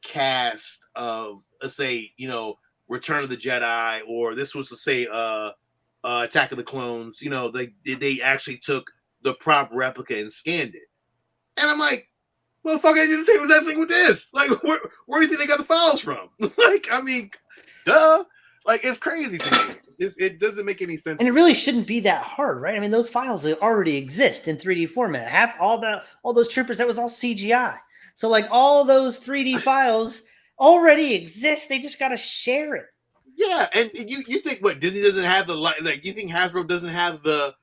cast of, let's say, Return of the Jedi, or this was to say, Attack of the Clones. They actually took the prop replica and scanned it, and I'm like, motherfucker, I did the same exact thing with this. Like, where do you think they got the files from? Like, I mean, duh. Like, it's crazy to me. It doesn't make any sense. And it really shouldn't be that hard, right? I mean, those files already exist in 3D format. All those troopers, that was all CGI. So, like, all those 3D files already exist. They just got to share it. Yeah, and you think what Disney doesn't have you think Hasbro doesn't have the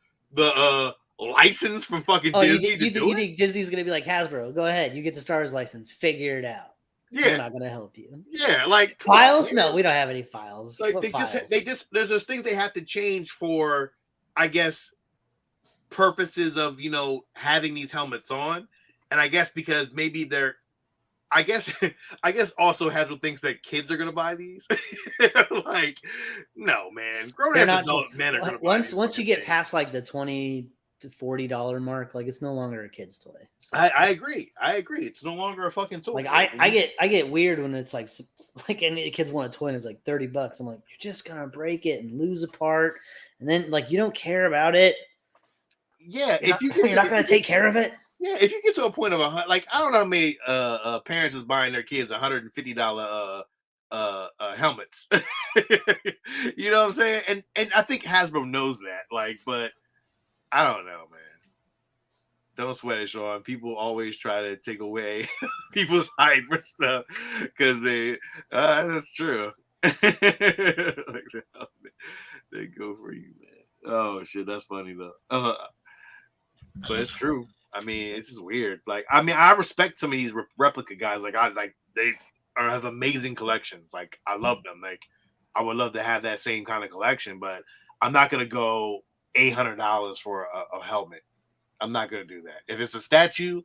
license from fucking Disney you think Disney's gonna be like, Hasbro, go ahead, you get the Star Wars license, figure it out. Yeah, we're not gonna help you. Yeah, like files? No, we don't have any files. Like they just there's those things they have to change for, I guess, purposes of having these helmets on, and I guess because maybe I guess also Hasbro thinks that kids are gonna buy these. Like, no, man. Grown They're ass not adult men are gonna buy once these once you fucking get things. past like the $20 to $40 mark, like it's no longer a kid's toy. So, I agree. It's no longer a fucking toy. like I get weird when it's like any kids want a toy and it's like $30. I'm like, you're just gonna break it and lose a part, and then like you don't care about it. Yeah, You're not gonna take care of it. Yeah, if you get to a point of like I don't know how many parents is buying their kids $150 helmets. You know what I'm saying? And I think Hasbro knows that. Like, but I don't know, man. Don't sweat it, Sean. People always try to take away people's hype for stuff because that's true. Like, they go for you, man. Oh shit, that's funny though. But it's true. I mean, it's just weird. Like, I mean, I respect some of these replica guys. Like, they have amazing collections. Like, I love them. Like, I would love to have that same kind of collection, but I'm not gonna go $800 for a helmet. I'm not gonna do that. If it's a statue,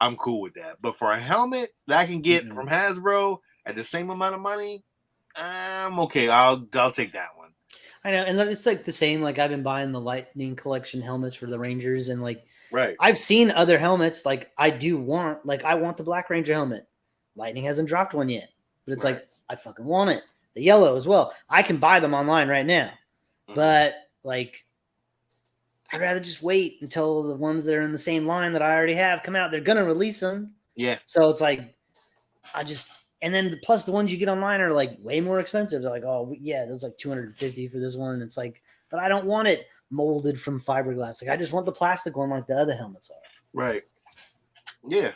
I'm cool with that. But for a helmet that I can get from Hasbro at the same amount of money, I'm okay. I'll take that one. I know, and it's like the same. Like I've been buying the Lightning Collection helmets for the Rangers, and like right, I've seen other helmets. Like I want the Black Ranger helmet. Lightning hasn't dropped one yet, but it's like I fucking want it. The yellow as well. I can buy them online right now, but like I'd rather just wait until the ones that are in the same line that I already have come out. They're gonna release them, so it's like and then plus the ones you get online are like way more expensive. They're like, oh yeah, there's like $250 for this one, and it's like, but I don't want it molded from fiberglass. Like I just want the plastic one, like the other helmets are. Right. Yeah.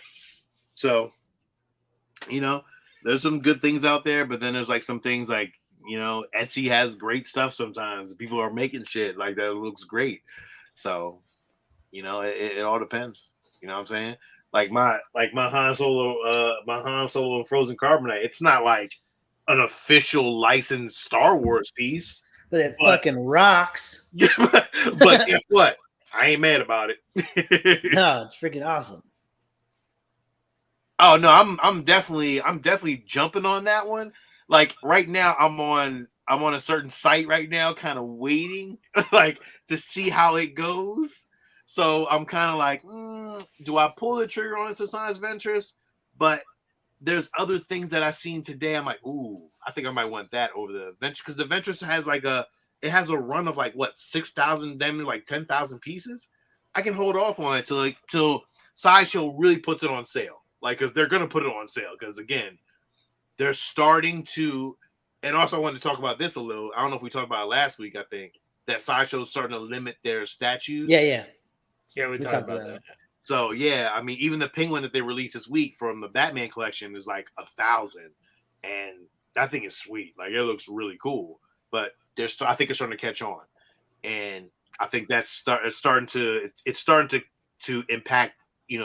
So, there's some good things out there, but then there's like some things like Etsy has great stuff sometimes. People are making shit like that looks great. So, it all depends. You know what I'm saying? Like my Han Solo Frozen Carbonite, it's not like an official licensed Star Wars piece. But it fucking rocks. But guess what? I ain't mad about it. No, it's freaking awesome. Oh no, I'm definitely jumping on that one. Like right now, I'm on a certain site right now, kind of waiting like to see how it goes. So I'm kind of like, do I pull the trigger on Science Ventress? But there's other things that I've seen today. I'm like, ooh, I think I might want that over the Ventress because the Ventress has has a run of like what 6,000, then like 10,000 pieces. I can hold off on it till Sideshow really puts it on sale. Like, because they're gonna put it on sale. Because again, they're starting to. And also, I wanted to talk about this a little. I don't know if we talked about it last week. I think that Sideshow's starting to limit their statues. Yeah, we talked about that. So yeah, I mean, even the penguin that they released this week from the Batman collection is like 1,000, and that thing is sweet. Like it looks really cool. But I think it's starting to catch on, and I think that's starting to impact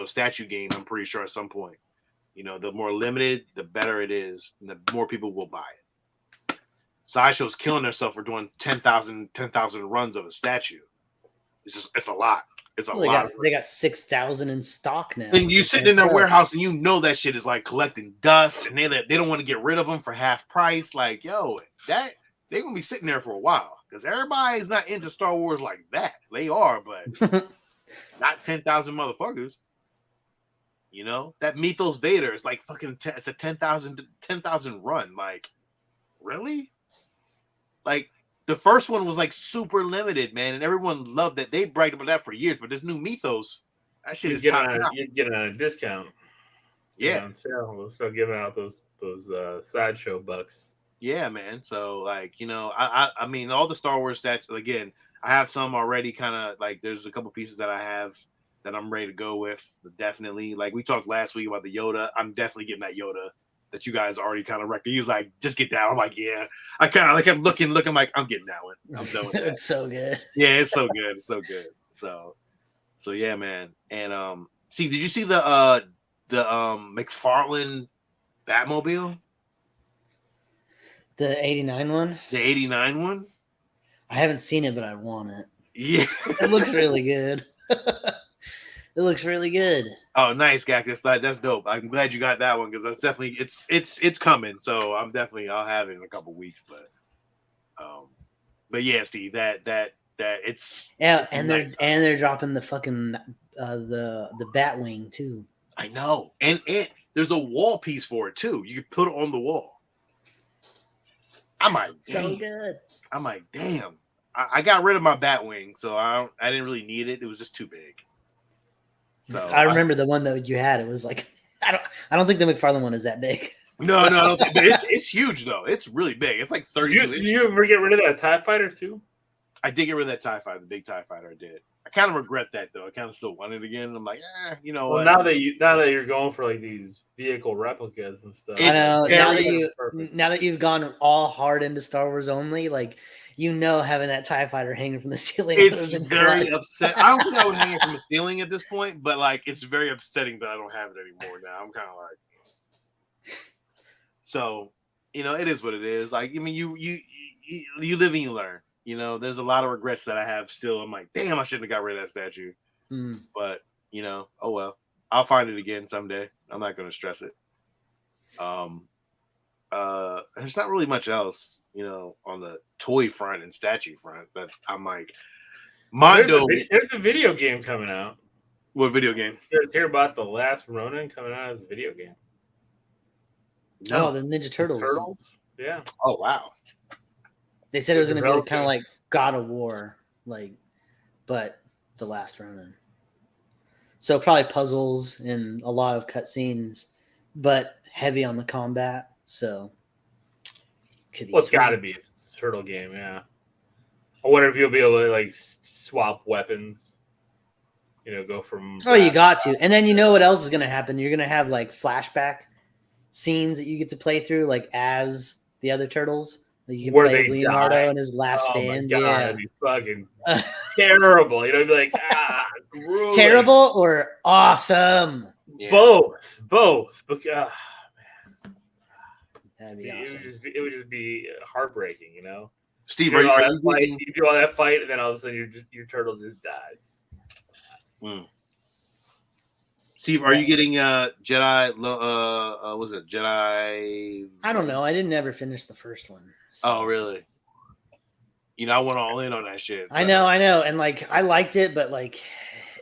statue game. I'm pretty sure at some point, the more limited, the better it is, and the more people will buy it. Sideshow's killing themselves for doing 10,000 runs of a statue. It's a lot. It's a lot. They got 6,000 in stock now. And you sitting in their warehouse and that shit is like collecting dust, and they don't want to get rid of them for half price. Like, yo, that they're gonna be sitting there for a while because everybody's not into Star Wars like that. They are, but not 10,000 motherfuckers. That Mythos Vader is like fucking. It's a 10,000 run. Like, really? Like. The first one was like super limited, man, and everyone loved that. They bragged about that for years, but this new Mythos, that shit is top notch. You get a discount. Yeah, on sale. We'll start giving out those Sideshow bucks. Yeah, man. So like, I mean, all the Star Wars statues. Again, I have some already. Kind of like, there's a couple pieces that I have that I'm ready to go with. Definitely, like we talked last week about the Yoda. I'm definitely getting that Yoda that you guys already kind of recommend. He was like, just get that. I'm like, yeah. I kind of like, I'm looking like, I'm getting that one. I'm done with that. It's so good. Yeah, it's so good. It's so good. So yeah, man. And did you see the McFarlane Batmobile? The 89 one? The 89 one? I haven't seen it, but I want it. Yeah. It looks really good. It looks really good. Oh, nice, Cactus. That's dope. I'm glad you got that one because that's definitely it's coming. So I'll have it in a couple weeks. But yeah, Steve, that it's and nice they're dropping the fucking the bat wing too. I know, and there's a wall piece for it too. You can put it on the wall. I'm like, so good. I'm like, damn. I got rid of my bat wing, so I didn't really need it. It was just too big. So I remember the one that you had. It was like I don't think the McFarlane one is that big. No, I don't think, but it's huge though. It's really big. It's like 32 inches. Did you ever get rid of that TIE fighter too? I did get rid of that TIE fighter, the big TIE fighter. I did. I kind of regret that though. I kind of still want it again. I'm like, you know well, what? now that you're going for like these vehicle replicas and stuff. I know. Now that you've gone all hard into Star Wars only, like having that TIE fighter hanging from the ceiling. It's very upset. I don't think I would hang it from the ceiling at this point, but like it's very upsetting that I don't have it anymore now. I'm kind of like, so it is what it is. Like, I mean, you live and you learn. There's a lot of regrets that I have still. I'm like, damn, I shouldn't have got rid of that statue. But oh well. I'll find it again someday. I'm not going to stress it. There's not really much else, on the toy front and statue front. But I'm like, there's a video game coming out. What video game? You guys hear about The Last Ronin coming out as a video game? No. Oh, the Ninja Turtles. Yeah. Oh wow. They said it was going to be kind of like God of War, but The Last Ronin. So probably puzzles and a lot of cutscenes, but heavy on the combat. So could be. Well, it's got to be if it's a turtle game, yeah. I wonder if you'll be able to like swap weapons. Go from. Oh, you got to, and then what else is going to happen? You're going to have like flashback scenes that you get to play through, like as the other turtles. Like you can play as Leonardo in his last stand. My God, that'd be fucking terrible. You'd be like, grueling. Terrible or awesome? Yeah. Both. But, man. That'd be awesome. It would just be heartbreaking, Steve, you do all that fight, and then all of a sudden your turtle just dies. Steve, are you getting Jedi? Was it Jedi? I don't know. I didn't ever finish the first one. So. Oh, really? I went all in on that shit. So. I know, and like I liked it, but like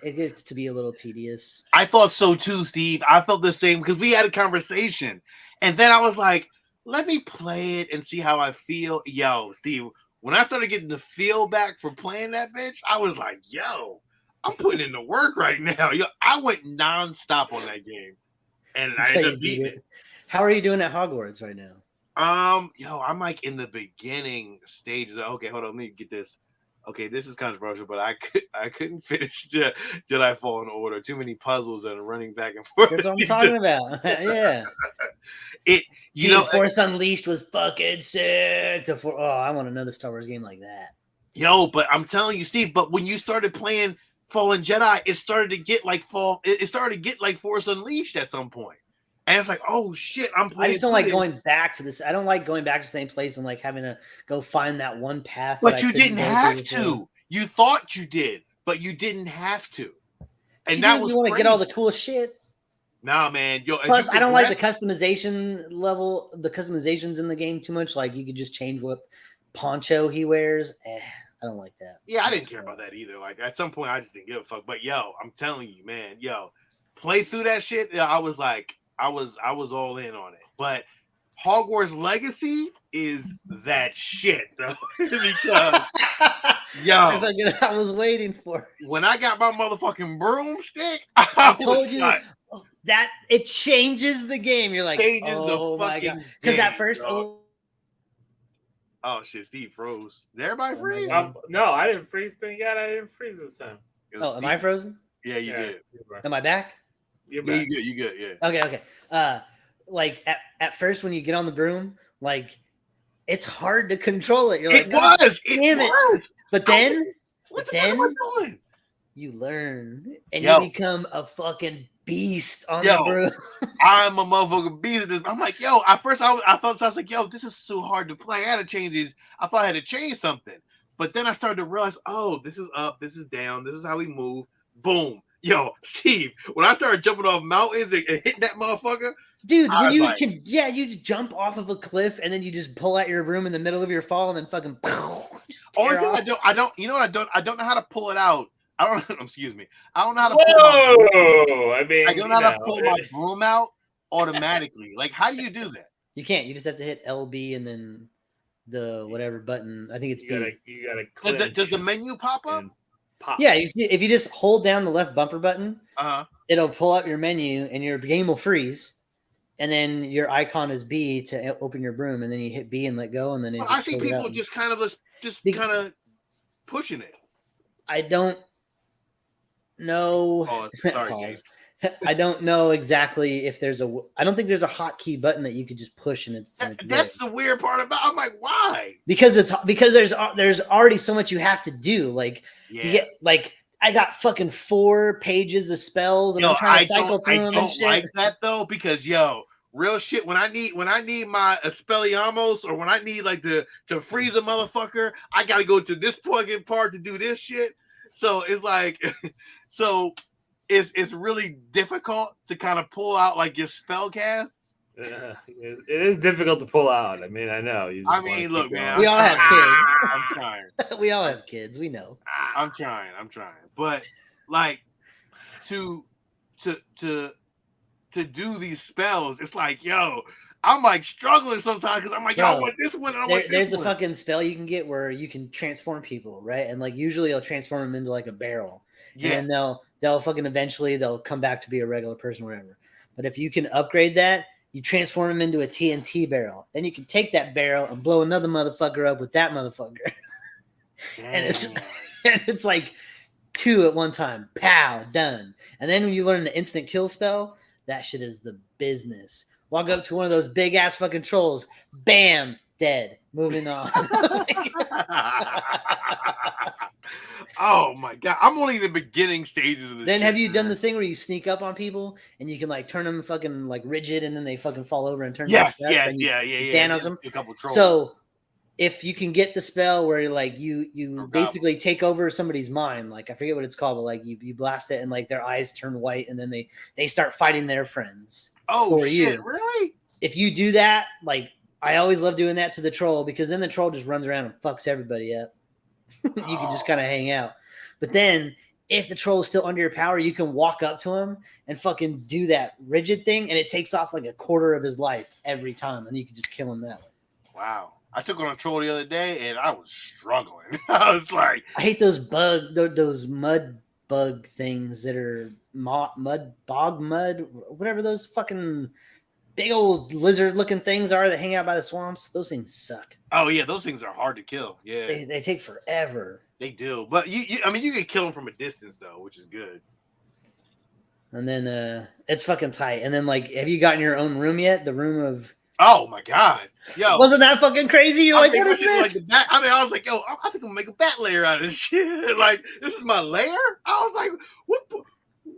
it gets to be a little tedious. I thought so too, Steve. I felt the same because we had a conversation, and then I was like, "Let me play it and see how I feel." Yo, Steve, when I started getting the feel back for playing that bitch, I was like, "Yo, I'm putting in the work right now." Yo, I went nonstop on that game, and I ended up beating it. How are you doing at Hogwarts right now? I'm like in the beginning stages. Okay, hold on, let me get this. Okay, this is controversial, but I couldn't finish Jedi Fallen Order. Too many puzzles and running back and forth. That's what I'm talking about. Yeah. Force Unleashed was fucking sick. I want another Star Wars game like that. Yo, but I'm telling you, Steve. But when you started playing Fallen Jedi, it started to get like Force Unleashed at some point. And it's like, oh shit, I just don't like going back to this. I don't like going back to the same place and like having to go find that one path. But you didn't have to. You thought you did, but you didn't have to. And that was you want to get all the cool shit. Nah, man. Yo, plus, I don't like the customization level, the customizations in the game too much. Like you could just change what poncho he wears. I don't like that. Yeah, I didn't care about that either. Like at some point, I just didn't give a fuck. But yo, I'm telling you, man, play through that shit. I was like. I was all in on it, but Hogwarts Legacy is that shit, though. Because, I was waiting for it. When I got my motherfucking broomstick, I told you that it changes the game. You're like, oh my god, because at first, oh shit, Steve froze. Did everybody freeze? No, I didn't freeze. Thank God, I didn't freeze this time. Am I frozen? Yeah, you did. Am I back? You good, yeah. Okay. Like at first when you get on the broom, like it's hard to control it. You're like, it was. But then, what the fuck am I doing? You learn and you become a fucking beast on the broom. I'm a motherfucking beast. I'm like, at first I was like, this is so hard to play. I had to change these. I thought I had to change something. But then I started to realize, this is up, this is down, this is how we move. Boom. Yo, Steve, when I started jumping off mountains and hitting that motherfucker, dude, I when was you like, can, yeah, you just jump off of a cliff and then you just pull out your broom in the middle of your fall and then fucking. Just only tear thing off. I don't, you know what I don't know how to pull it out. I don't. Excuse me. I don't know how to pull my. Whoa! I mean, I don't know how to pull my broom out automatically. Like, how do you do that? You can't. You just have to hit LB and then the whatever button. I think it's B. You gotta clinch Does the menu pop up? and pop. Yeah, if you just hold down the left bumper button, Uh-huh. it'll pull up your menu and your game will freeze. And then your icon is B to open your broom, and then you hit B and let go, and then it But just I see pulls it people out. just kind of pushing it. I don't know. Oh, sorry, Pause. I don't know exactly if there's a. I don't think there's a hotkey button that you could just push and it's. That's the weird part about. I'm like, why? Because there's already so much you have to do. Like Yeah. you get like I got fucking 4 pages of spells and Yo, I'm trying to cycle through them I and don't shit. like that though, because real shit. When I need my Expelliarmus, or when I need like to freeze a motherfucker, I gotta go to this fucking part to do this shit. So it's like, it's really difficult to kind of pull out like your spell casts. It is difficult to pull out. I mean, I know. I mean, look, man. We all have kids. I'm trying. We all have kids. We know. I'm trying. But like to do these spells, it's like, yo, I'm like struggling sometimes because I'm like, yo, I want this one. And There's a fucking spell you can get where you can transform people, right? And like usually you'll transform them into like a barrel. Yeah. And then they'll fucking eventually they'll come back to be a regular person or whatever. But if you can upgrade that, you transform them into a TNT barrel. Then you can take that barrel and blow another motherfucker up with that motherfucker. And it's like 2 at one time. Pow, done. And then when you learn the instant kill spell, that shit is the business. Walk up to one of those big ass fucking trolls. Bam, dead. Moving on. Oh my god, I'm only in the beginning stages of this. Then have you done the thing where you sneak up on people and you can like turn them fucking like rigid and then they fucking fall over and turn? Yeah. Thanos them. A couple trolls. So if you can get the spell where like you basically take over somebody's mind, like I forget what it's called, but like you blast it and like their eyes turn white and then they start fighting their friends. Oh for shit! You. Really? If you do that, like I always love doing that to the troll because then the troll just runs around and fucks everybody up. You can just kind of hang out. But then if the troll is still under your power, you can walk up to him and fucking do that rigid thing, and it takes off like a quarter of his life every time, and you can just kill him that way. Wow. I took on a troll the other day, and I was struggling. I was like, I hate those mud bug things that are bog mud, whatever those fucking big old lizard-looking things are that hang out by the swamps. Those things suck. Oh yeah, those things are hard to kill. Yeah, they take forever. They do, but I mean, you can kill them from a distance though, which is good. And then it's fucking tight. And then like, have you gotten your own room yet? The room of. Oh my god, yo, wasn't that fucking crazy? You're like, what is this? Like I was like, yo, I think I'm gonna make a bat layer out of this shit. Like, this is my lair. I was like, what?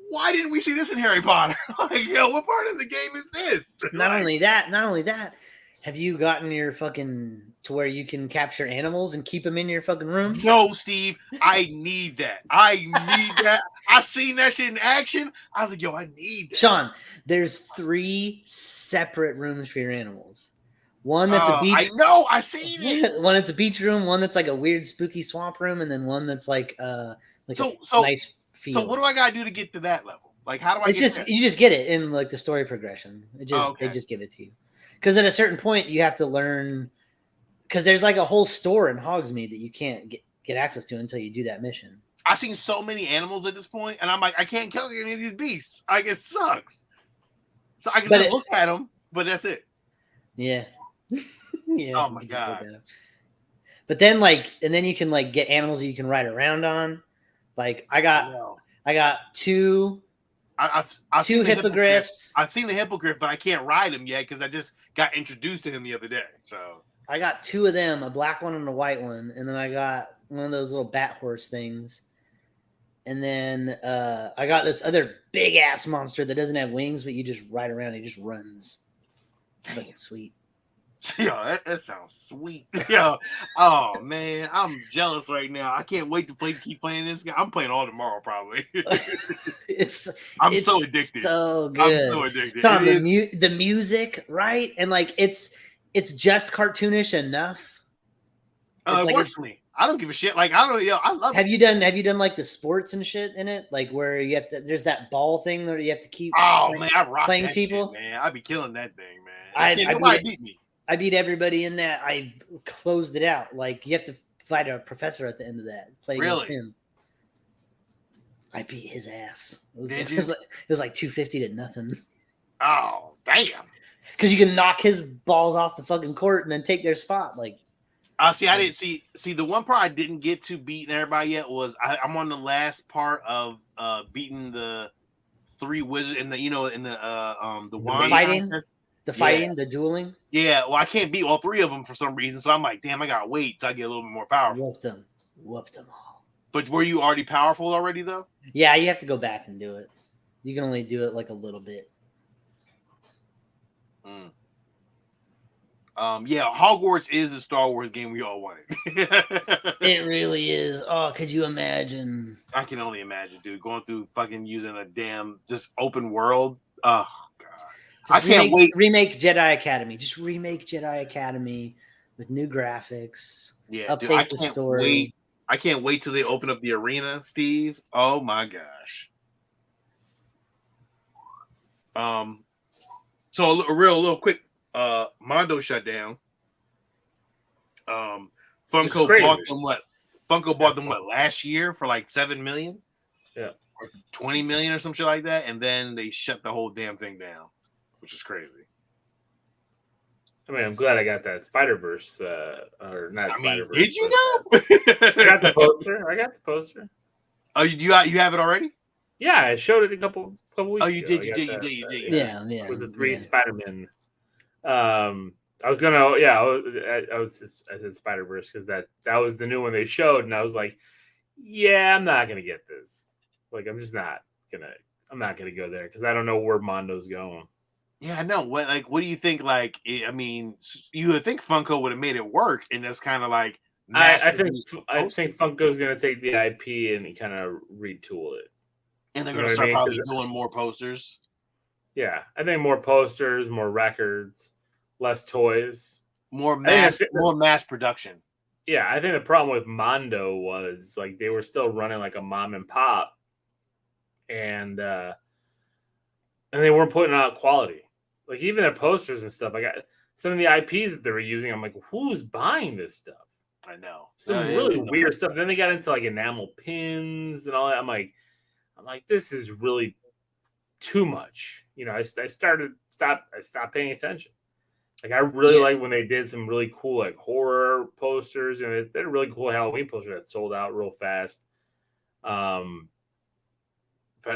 Why didn't we see this in Harry Potter? Like, yo, what part of the game is this? Not only that, have you gotten your fucking to where you can capture animals and keep them in your fucking room? No, Steve, I need that. I seen that shit in action. I was like, yo, I need that. Sean, there's 3 separate rooms for your animals. One that's a beach. I know, I seen it. One that's a beach room. One that's like a weird, spooky swamp room, and then one that's like nice field. So what do I gotta do to get to that level? Like, how do I? You just get it in like the story progression. They just give it to you. Because at a certain point, you have to learn. Because there's like a whole store in Hogsmeade that you can't get access to until you do that mission. I've seen so many animals at this point, and I'm like, I can't kill any of these beasts. Like, it sucks. So I can just look at them, but that's it. Yeah. Yeah. Oh my god. But then and then you can like get animals that you can ride around on. Like I got 2. I've 2 hippogriffs. I've seen the hippogriff, but I can't ride him yet because I just got introduced to him the other day. So I got 2 of them, a black one and a white one, and then I got one of those little bat horse things. And then I got this other big ass monster that doesn't have wings, but you just ride around. He just runs. It's fucking sweet. Yo, that sounds sweet. Yo, oh man, I'm jealous right now. I can't wait to keep playing this game. I'm playing all tomorrow probably. it's I'm so addicted. so good. I'm so addicted. Tom, the music, right? And like it's just cartoonish enough. Unfortunately, I don't give a shit. Like I don't, yo, I love. Have you done like the sports and shit in it? Like where you have to, there's that ball thing where you have to keep. Oh man, I rock playing that people. Shit, man, I be killing that thing, man. I beat me. I beat everybody in that. I closed it out. Like you have to fight a professor at the end of that. Play against him. I beat his ass. It was like 250 to nothing. Oh damn! Because you can knock his balls off the fucking court and then take their spot. Like, see, I didn't see the one part I didn't get to beating everybody yet was I'm on the last part of beating the 3 wizards in the wine fighting. The fighting, the dueling. Yeah, well, I can't beat all 3 of them for some reason, so I'm like, damn, I gotta wait till I get a little bit more powerful. Whooped them all. But were you already powerful already though? Yeah, you have to go back and do it. You can only do it like a little bit. Yeah, Hogwarts is the Star Wars game we all wanted. It really is. Oh, could you imagine? I can only imagine, dude, going through fucking using a damn just open world. Oh god. I can't wait. Remake Jedi Academy. Just remake Jedi Academy with new graphics. Yeah, update the story. I can't wait till they open up the arena, Steve. Oh my gosh. So a little quick. Mondo shut down. Funko bought them what last year for like $7 million? Yeah. Or 20 million or some shit like that, and then they shut the whole damn thing down, which is crazy. I mean, I'm glad I got that Spider-Verse, or not Spider-Verse. Did you know? I got the poster. Oh, you have it already? Yeah, I showed it a couple weeks ago. Oh, you did. Yeah. With the 3 Spider-Men. I was gonna, I said Spider-Verse because that was the new one they showed, and I was like, yeah, I'm not gonna get this. Like, I'm not gonna go there because I don't know where Mondo's going. Yeah, I know. What do you think? Like, I mean, you would think Funko would have made it work, and that's kind of like. I think Funko's gonna take the IP and kind of retool it, and they're gonna start probably doing more posters. Yeah, I think more posters, more records, less toys, more mass production. Yeah, I think the problem with Mondo was like they were still running like a mom and pop, and they weren't putting out quality. Like even their posters and stuff. I got some of the IPs that they were using. I'm like, who's buying this stuff? I know some really weird stuff. Then they got into like enamel pins and all that. I'm like, this is really too much. You know, I stopped paying attention. Like I really like when they did some really cool like horror posters, and they had a really cool Halloween poster that sold out real fast. But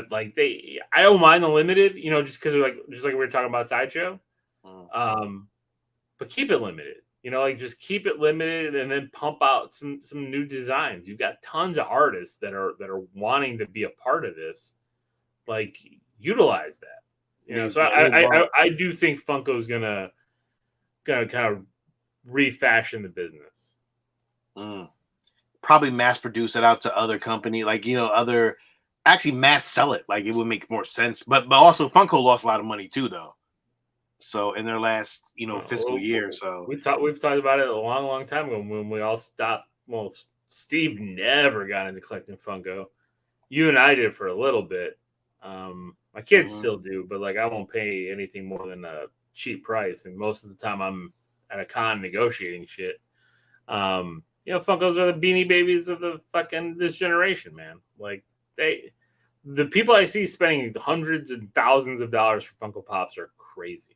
like I don't mind the limited, you know, just because just like we were talking about Sideshow. But keep it limited, you know, like just keep it limited and then pump out some new designs. You've got tons of artists that are wanting to be a part of this. Like utilize that, you know. So I do think Funko's gonna kind of refashion the business. Probably mass produce it out to other company, like, you know, actually mass sell it. Like it would make more sense. But also Funko lost a lot of money too, though. So in their last, you know, fiscal year. So we've talked about it a long time ago when we all stopped. Well, Steve never got into collecting Funko. You and I did for a little bit. My kids still do, but like I won't pay anything more than a cheap price, and most of the time I'm at a con negotiating shit. You know, Funkos are the beanie babies of the fucking this generation, man. Like the people I see spending hundreds and thousands of dollars for Funko Pops are crazy.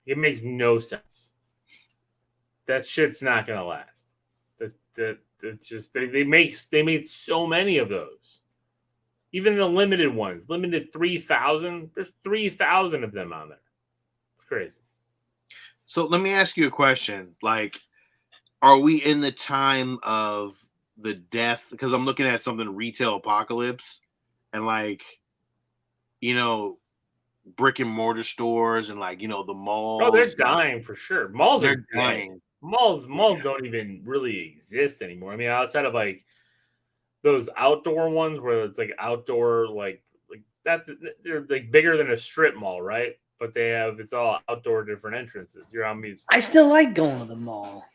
It makes no sense. That shit's not gonna last. It's just they made so many of those. Even the limited ones, limited 3,000. There's 3,000 of them on there. It's crazy. So let me ask you a question. Like, are we in the time of the death? Because I'm looking at something retail apocalypse, and like, you know, brick and mortar stores and like, the malls. Oh, they're dying for sure. Malls are dying. Malls don't even really exist anymore. I mean, outside of like those outdoor ones where it's like outdoor, like that, they're like bigger than a strip mall, right? But it's all outdoor, different entrances. You're on me. I still like going to the mall.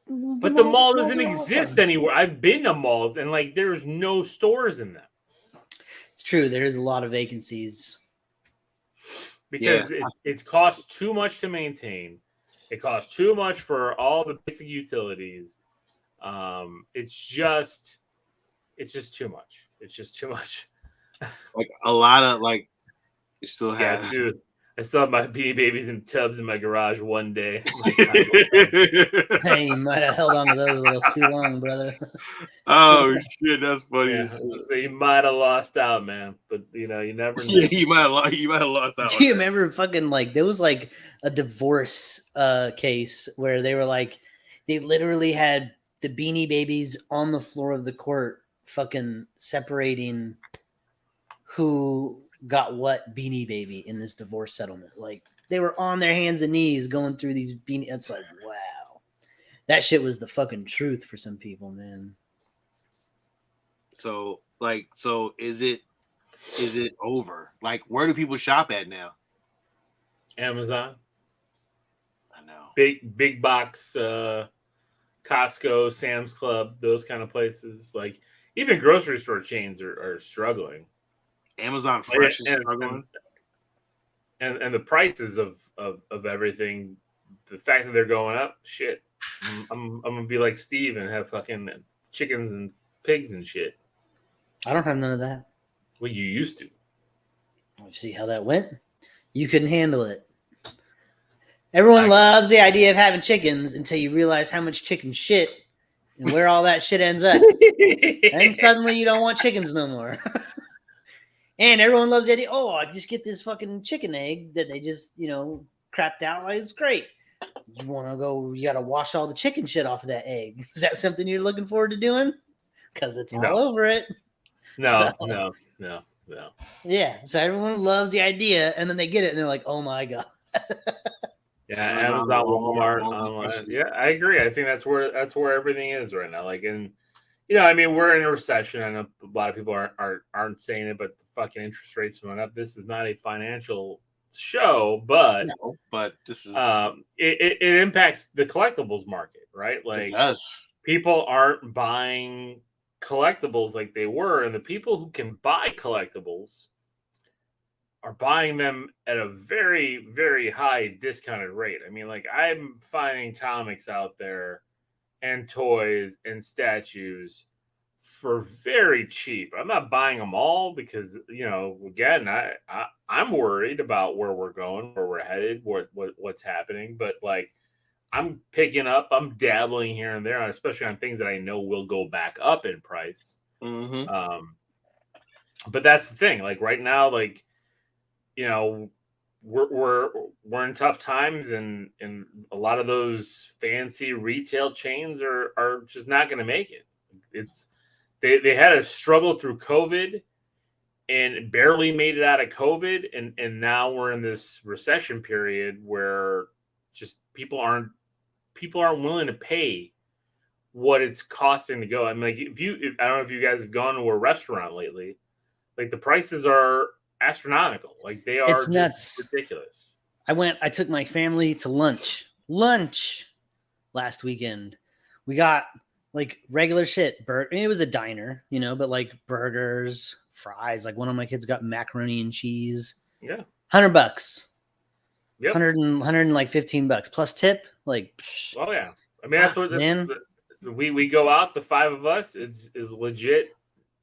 But the mall doesn't exist anywhere. I've been to malls and like there's no stores in them. It's true. There is a lot of vacancies. Because it costs too much to maintain. It costs too much for all the basic utilities. It's just too much. It's just too much. Like a lot of like, you still have. Yeah, dude. I still have my Beanie Babies in tubs in my garage one day. Hey, you might have held on to those a little too long, brother. Oh shit, that's funny. Yeah, so you might have lost out, man. But you never know. Yeah, you might have lost out. Do you remember fucking like there was like a divorce case where they were like they literally had the Beanie Babies on the floor of the court fucking separating who got what Beanie Baby in this divorce settlement. Like they were on their hands and knees going through these beanie. It's like, wow, that shit was the fucking truth for some people, man. So is it over? Like, where do people shop at now? Amazon. I know. Big box, Costco, Sam's Club, those kind of places. Like even grocery store chains are struggling. Amazon Fresh is struggling. And the prices of everything, the fact that they're going up, shit. I'm gonna be like Steve and have fucking chickens and pigs and shit. I don't have none of that. Well, you used to. See how that went? You couldn't handle it. Everyone loves the idea of having chickens until you realize how much chicken shit and where all that shit ends up. And suddenly you don't want chickens no more. And everyone loves the idea, oh, I just get this fucking chicken egg that they just, crapped out. Like, it's great. You want to go, you got to wash all the chicken shit off of that egg. Is that something you're looking forward to doing? Because it's all over it. No. Yeah, so everyone loves the idea, and then they get it, and they're like, oh my God. Yeah, Amazon, Walmart, online. Yeah, I agree. I think that's where everything is right now. Like, and I mean, we're in a recession. I know a lot of people aren't saying it, but the fucking interest rates went up. This is not a financial show, but this is it impacts the collectibles market, right? Like, people aren't buying collectibles like they were, and the people who can buy collectibles are buying them at a very, very high discounted rate. I mean, like, I'm finding comics out there and toys and statues for very cheap. I'm not buying them all because, again, I'm worried about where we're going, where we're headed, what's happening. But like, I'm picking up, I'm dabbling here and there, especially on things that I know will go back up in price. Mm-hmm. But that's the thing. Like right now, like, we're in tough times, and a lot of those fancy retail chains are just not going to make it. They had to struggle through COVID and barely made it out of COVID, and now we're in this recession period where just people aren't willing to pay what it's costing to go. I mean, like I don't know if you guys have gone to a restaurant lately, like the prices are astronomical. Like they are, it's nuts, ridiculous. I took my family to lunch last weekend. We got like regular shit. It was a diner, but like burgers, fries. Like one of my kids got macaroni and cheese. Yeah. $100. Yep. 15 bucks plus tip. Like, oh yeah. I mean, that's what we go out, the five of us. It's legit,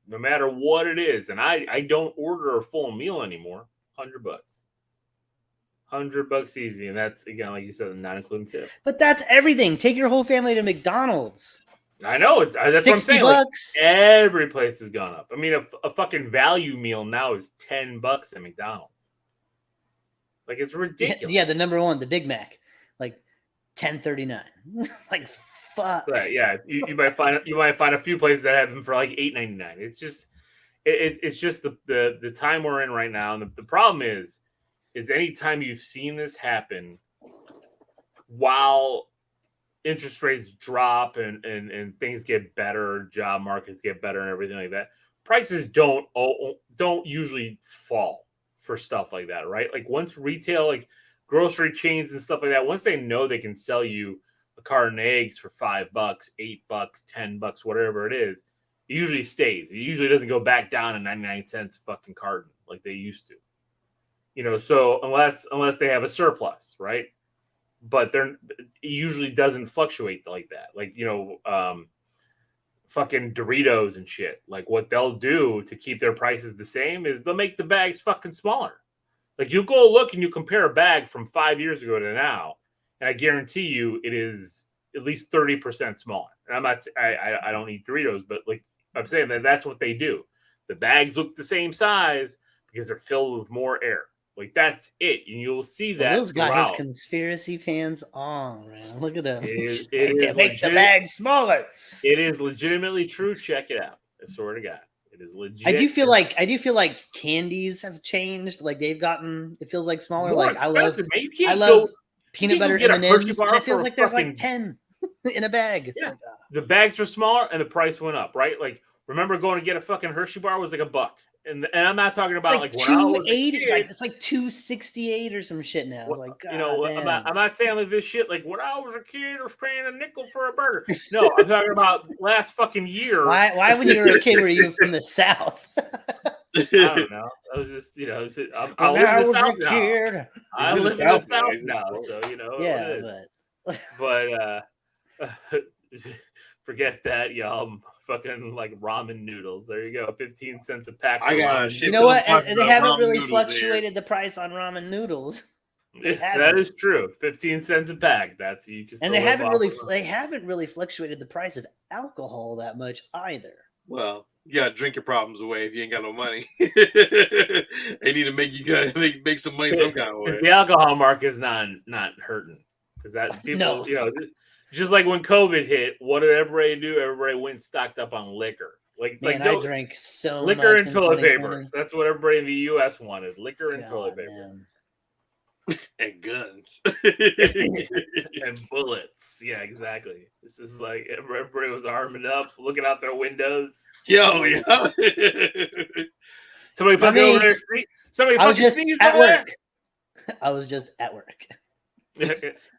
no matter what it is. And I don't order a full meal anymore. $100. $100 easy, and that's, again, like you said, not including tip. But that's everything. Take your whole family to McDonald's. I know, that's what I'm saying. $60. Like, every place has gone up. I mean, a fucking value meal now is $10 at McDonald's. Like, it's ridiculous. Yeah, the number one, the Big Mac, like $10.39. Like, fuck. Right, yeah, you might find a few places that have them for like $8.99. It's just the time we're in right now, and the problem is is anytime you've seen this happen while interest rates drop and things get better, job markets get better and everything like that, prices don't usually fall for stuff like that, right? Like once retail, like grocery chains and stuff like that, once they know they can sell you a carton of eggs for $5, $8, $10, whatever it is, it usually stays. It usually doesn't go back down to 99 cents a fucking carton like they used to. You know, so unless they have a surplus, right? But it usually doesn't fluctuate like that. Like, you know, fucking Doritos and shit. Like what they'll do to keep their prices the same is they'll make the bags fucking smaller. Like you go look and you compare a bag from 5 years ago to now, and I guarantee you it is at least 30% smaller. And I don't eat Doritos, but like I'm saying that's what they do. The bags look the same size because they're filled with more air. Like that's it, and you'll see that. Well, those guys, conspiracy fans, man. Look at them. They make the bag smaller. It is legitimately true. Check it out. I swear to God, it is legit. I do feel like candies have changed. Like they've gotten. It feels like smaller. More like expensive. I love peanut butter M&Ms. It feels like there's like 10 in a bag. Yeah. Like, the bags are smaller and the price went up. Right? Like remember going to get a fucking Hershey bar was like $1. And I'm not talking about like $2.80. It's like $2.68 or some shit now. It's like, God, you know, damn. I'm not saying like this shit. Like when I was a kid, I was paying a nickel for a burger. No, I'm talking about last fucking year. Why when you were a kid were you from the South? I don't know. I was just, you know, I live in the South now. I live in the South now, so you know. Yeah, but forget that, y'all. Fucking like ramen noodles. There you go. 15 cents a pack. I got shit. You know what? They haven't really fluctuated the price on ramen noodles. That is true. 15 cents a pack. That's you can. And they haven't really fluctuated the price of alcohol that much either. Well, you gotta drink your problems away if you ain't got no money. They need to make you guys make some money some kind of way. The alcohol market is not hurting because that people, you know. Just like when COVID hit, what did everybody do? Everybody went stocked up on liquor. I drank so much liquor and toilet paper. That's what everybody in the U.S. wanted: liquor and toilet paper, and guns and bullets. Yeah, exactly. This is like everybody was arming up, looking out their windows. Yo, yeah. Somebody fucking over there. Somebody fucking sneezed over there. I was just at work.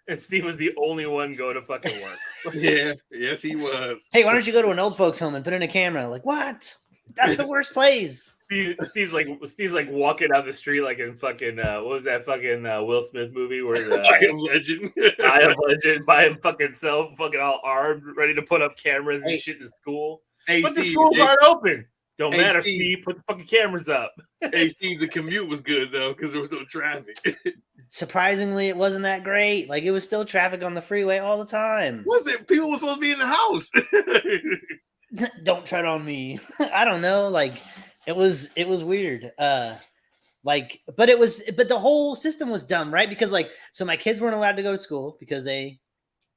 And Steve was the only one going to fucking work. Yeah, yes, he was. Hey, why don't you go to an old folks' home and put in a camera? Like, what? That's the worst place. Steve's like walking down the street like in fucking what was that fucking Will Smith movie where I Am Legend. I Am Legend by himself, fucking all armed, ready to put up cameras and shit in the school. Hey, but Steve, the schools aren't open. Don't matter, Steve. Put the fucking cameras up. Hey, Steve, the commute was good though because there was no traffic. Surprisingly, it wasn't that great. Like it was still traffic on the freeway all the time. Was it? People were supposed to be in the house. Don't tread on me. I don't know. Like it was weird. But the whole system was dumb, right? Because so my kids weren't allowed to go to school because they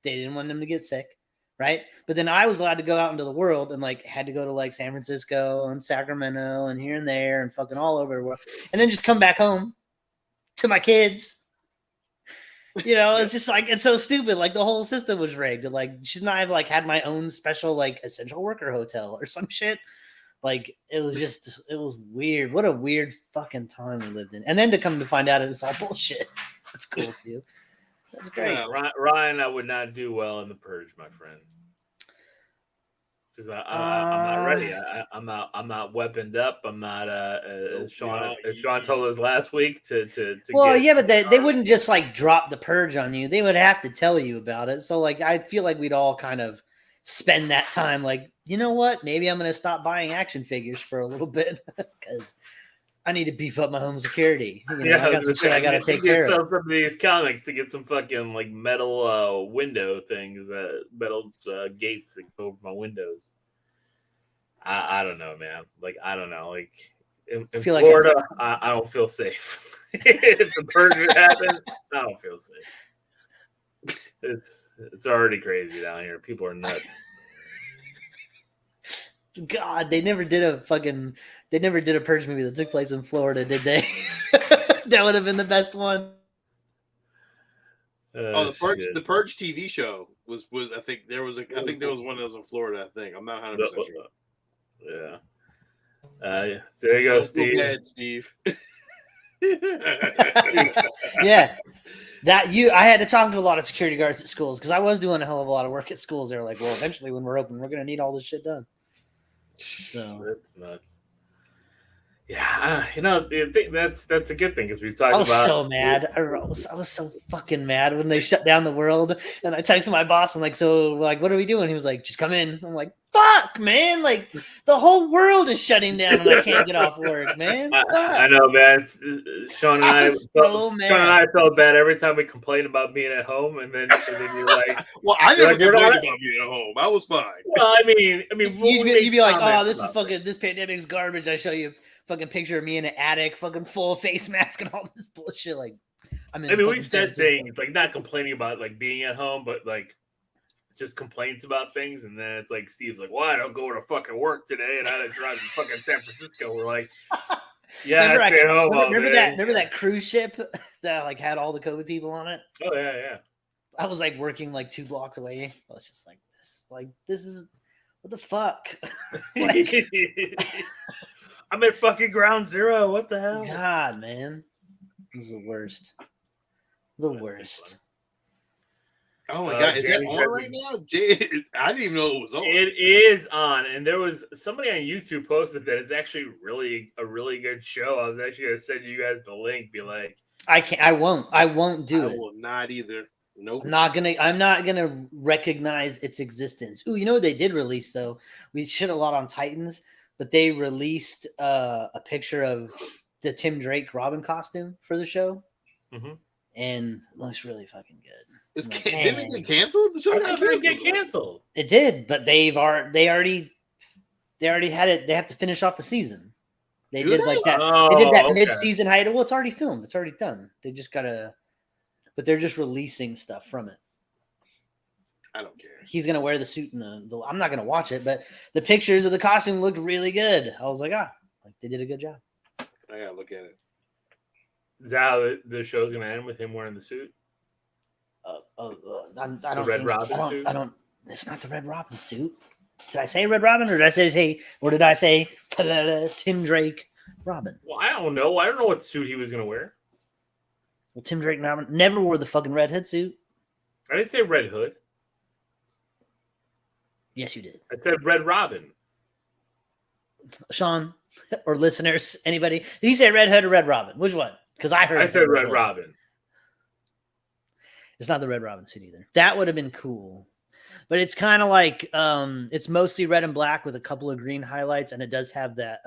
didn't want them to get sick, right? But then I was allowed to go out into the world and had to go to San Francisco and Sacramento and here and there and fucking all over the world, and then just come back home to my kids. You know, it's just it's so stupid. The whole system was rigged. Shouldn't I have had my own special essential worker hotel or some shit? It was weird. What a weird fucking time we lived in. And then to come to find out it was all bullshit. That's cool too. That's great. Ryan, I would not do well in the purge, my friend. Because I'm not ready. I'm not weaponed up. I'm not. As Sean told us last week to. Well, yeah, but they wouldn't just drop the purge on you. They would have to tell you about it. So I feel like we'd all kind of spend that time you know what? Maybe I'm going to stop buying action figures for a little bit because I need to beef up my home security. You know, I got some shit I got to take care of. Sell some of these comics to get some fucking metal window things, metal gates that go over my windows. I don't know, man. I don't know. In Florida, I don't feel safe. If the purge would happen, I don't feel safe. It's already crazy down here. People are nuts. God, they never did a purge movie that took place in Florida, did they? That would have been the best one. The Purge TV show was I think there was one that was in Florida. I think I'm not 100% sure. Yeah. There you go, Steve. Go ahead, Steve. Yeah. I had to talk to a lot of security guards at schools because I was doing a hell of a lot of work at schools. They were like, well, eventually when we're open, we're going to need all this shit done. So that's nuts. Yeah, I think that's a good thing because we've talked about. I was so mad. I was so fucking mad when they shut down the world. And I texted my boss. I'm like, so like, what are we doing? He was like, just come in. I'm like, fuck, man. Like the whole world is shutting down and I can't get off work, man. I know, man. Sean and I felt bad every time we complained about being at home, and then you're like, well, I never complained about being at home. I was fine. Well, I mean, you'd be like, oh, this pandemic's garbage. I show you fucking picture of me in an attic, fucking full face mask and all this bullshit. Like, we've said things like not complaining about like being at home, but like just complaints about things, and then it's like Steve's like, "Well, I don't go to fucking work today, and I had to drive to fucking San Francisco." We're like, "Yeah, I stay at home all day." Remember that cruise ship that like had all the COVID people on it? Oh yeah. I was like working like 2 blocks away. I was just like, this is what the fuck. Like, I'm at fucking ground zero. What the hell? God, man. This is the worst. The worst. Oh my God. Is that on right now? I didn't even know it was on. It is on. And there was somebody on YouTube posted that it's actually a really good show. I was actually going to send you guys the link. Be like, I won't do it. I will not either. Nope. I'm not gonna recognize its existence. Ooh, you know what they did release though? We shit a lot on Titans, but they released a picture of the Tim Drake Robin costume for the show, and it looks really fucking good. Didn't it get canceled? The show didn't get canceled. It did, but they already had it. They have to finish off the season. They did like that. They did that mid-season hiatus. Well, it's already filmed. It's already done. They just gotta. But they're just releasing stuff from it. I don't care. He's gonna wear the suit and the I'm not gonna watch it, but the pictures of the costume looked really good. I was like, like they did a good job. I gotta look at it. Is that how the show's gonna end with him wearing the suit? I don't. Red Robin suit. I don't. It's not the Red Robin suit. Did I say Red Robin, or did I say Tim Drake Robin? Well, I don't know. I don't know what suit he was gonna wear. Well, Tim Drake never wore the fucking red hood suit. I didn't say Red Hood. Yes, you did. I said Red Robin. Sean or listeners, anybody? Did he say Red Hood or Red Robin? Which one? Because I said Red Robin. It's not the Red Robin suit either. That would have been cool. But it's kind of like it's mostly red and black with a couple of green highlights, and it does have that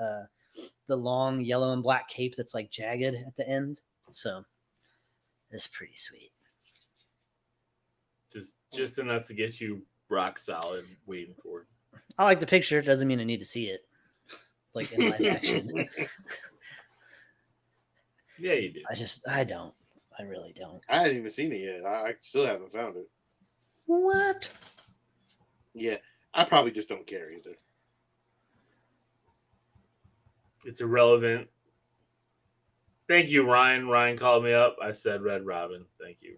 the long yellow and black cape that's like jagged at the end. So it's pretty sweet. Just enough to get you rock solid waiting for it. I like the picture. It doesn't mean I need to see it. Like in live action. Yeah, you do. I don't. I really don't. I haven't even seen it yet. I still haven't found it. What? Yeah, I probably just don't care either. It's irrelevant. Thank you, Ryan. Ryan called me up. I said Red Robin. Thank you.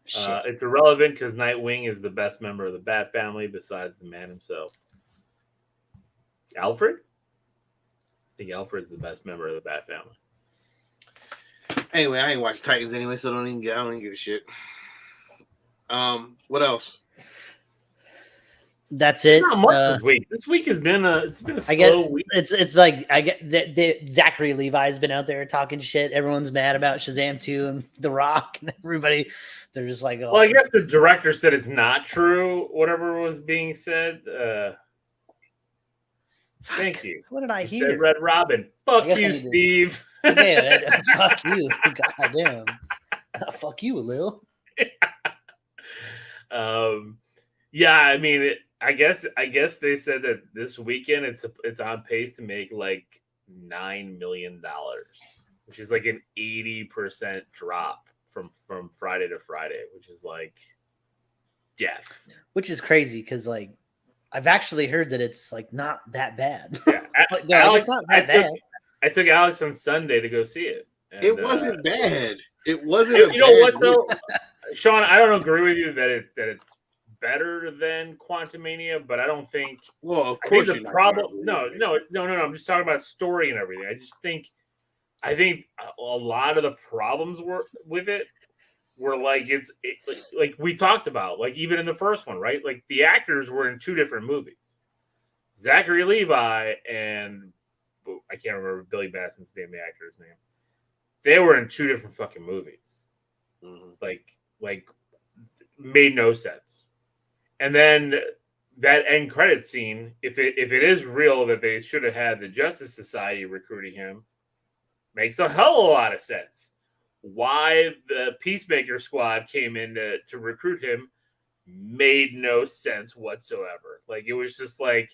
It's irrelevant because Nightwing is the best member of the Bat family besides the man himself. Alfred? I think Alfred's the best member of the Bat family. Anyway, I ain't watched Titans anyway, so I don't even give a shit. What else? That's it. Not much this week. This week has been a slow week. It's like I get that Zachary Levi's been out there talking shit. Everyone's mad about Shazam 2 and The Rock and everybody. They're just like, oh. Well, I guess the director said it's not true. Whatever was being said. Thank you. What did I hear? Said Red Robin. Fuck you, Steve. Yeah, fuck you. God damn. Fuck you, Lil. Yeah, I mean, I guess they said that this weekend it's on pace to make like $9 million, which is like an 80% drop from Friday to Friday, which is like death. Which is crazy because like I've actually heard that it's like not that bad. Yeah, Alex, it's not that bad. I took Alex on Sunday to go see it, And, it wasn't bad. It wasn't. A you know bad what though, movie. Sean? I don't agree with you that it's better than Quantumania, but I don't think. Well, of I think course the you're not. problem. gonna agree with me. No. I'm just talking about story and everything. I think a lot of the problems were with it were like like we talked about, like even in the first one, right? Like the actors were in two different movies. Zachary Levi and I can't remember Billy Batson's name, the actor's name. They were in two different fucking movies. Mm-hmm. Like made no sense. And then that end credit scene, if it is real that they should have had the Justice Society recruiting him, makes a hell of a lot of sense. Why the Peacemaker Squad came in to recruit him made no sense whatsoever. Like it was just like,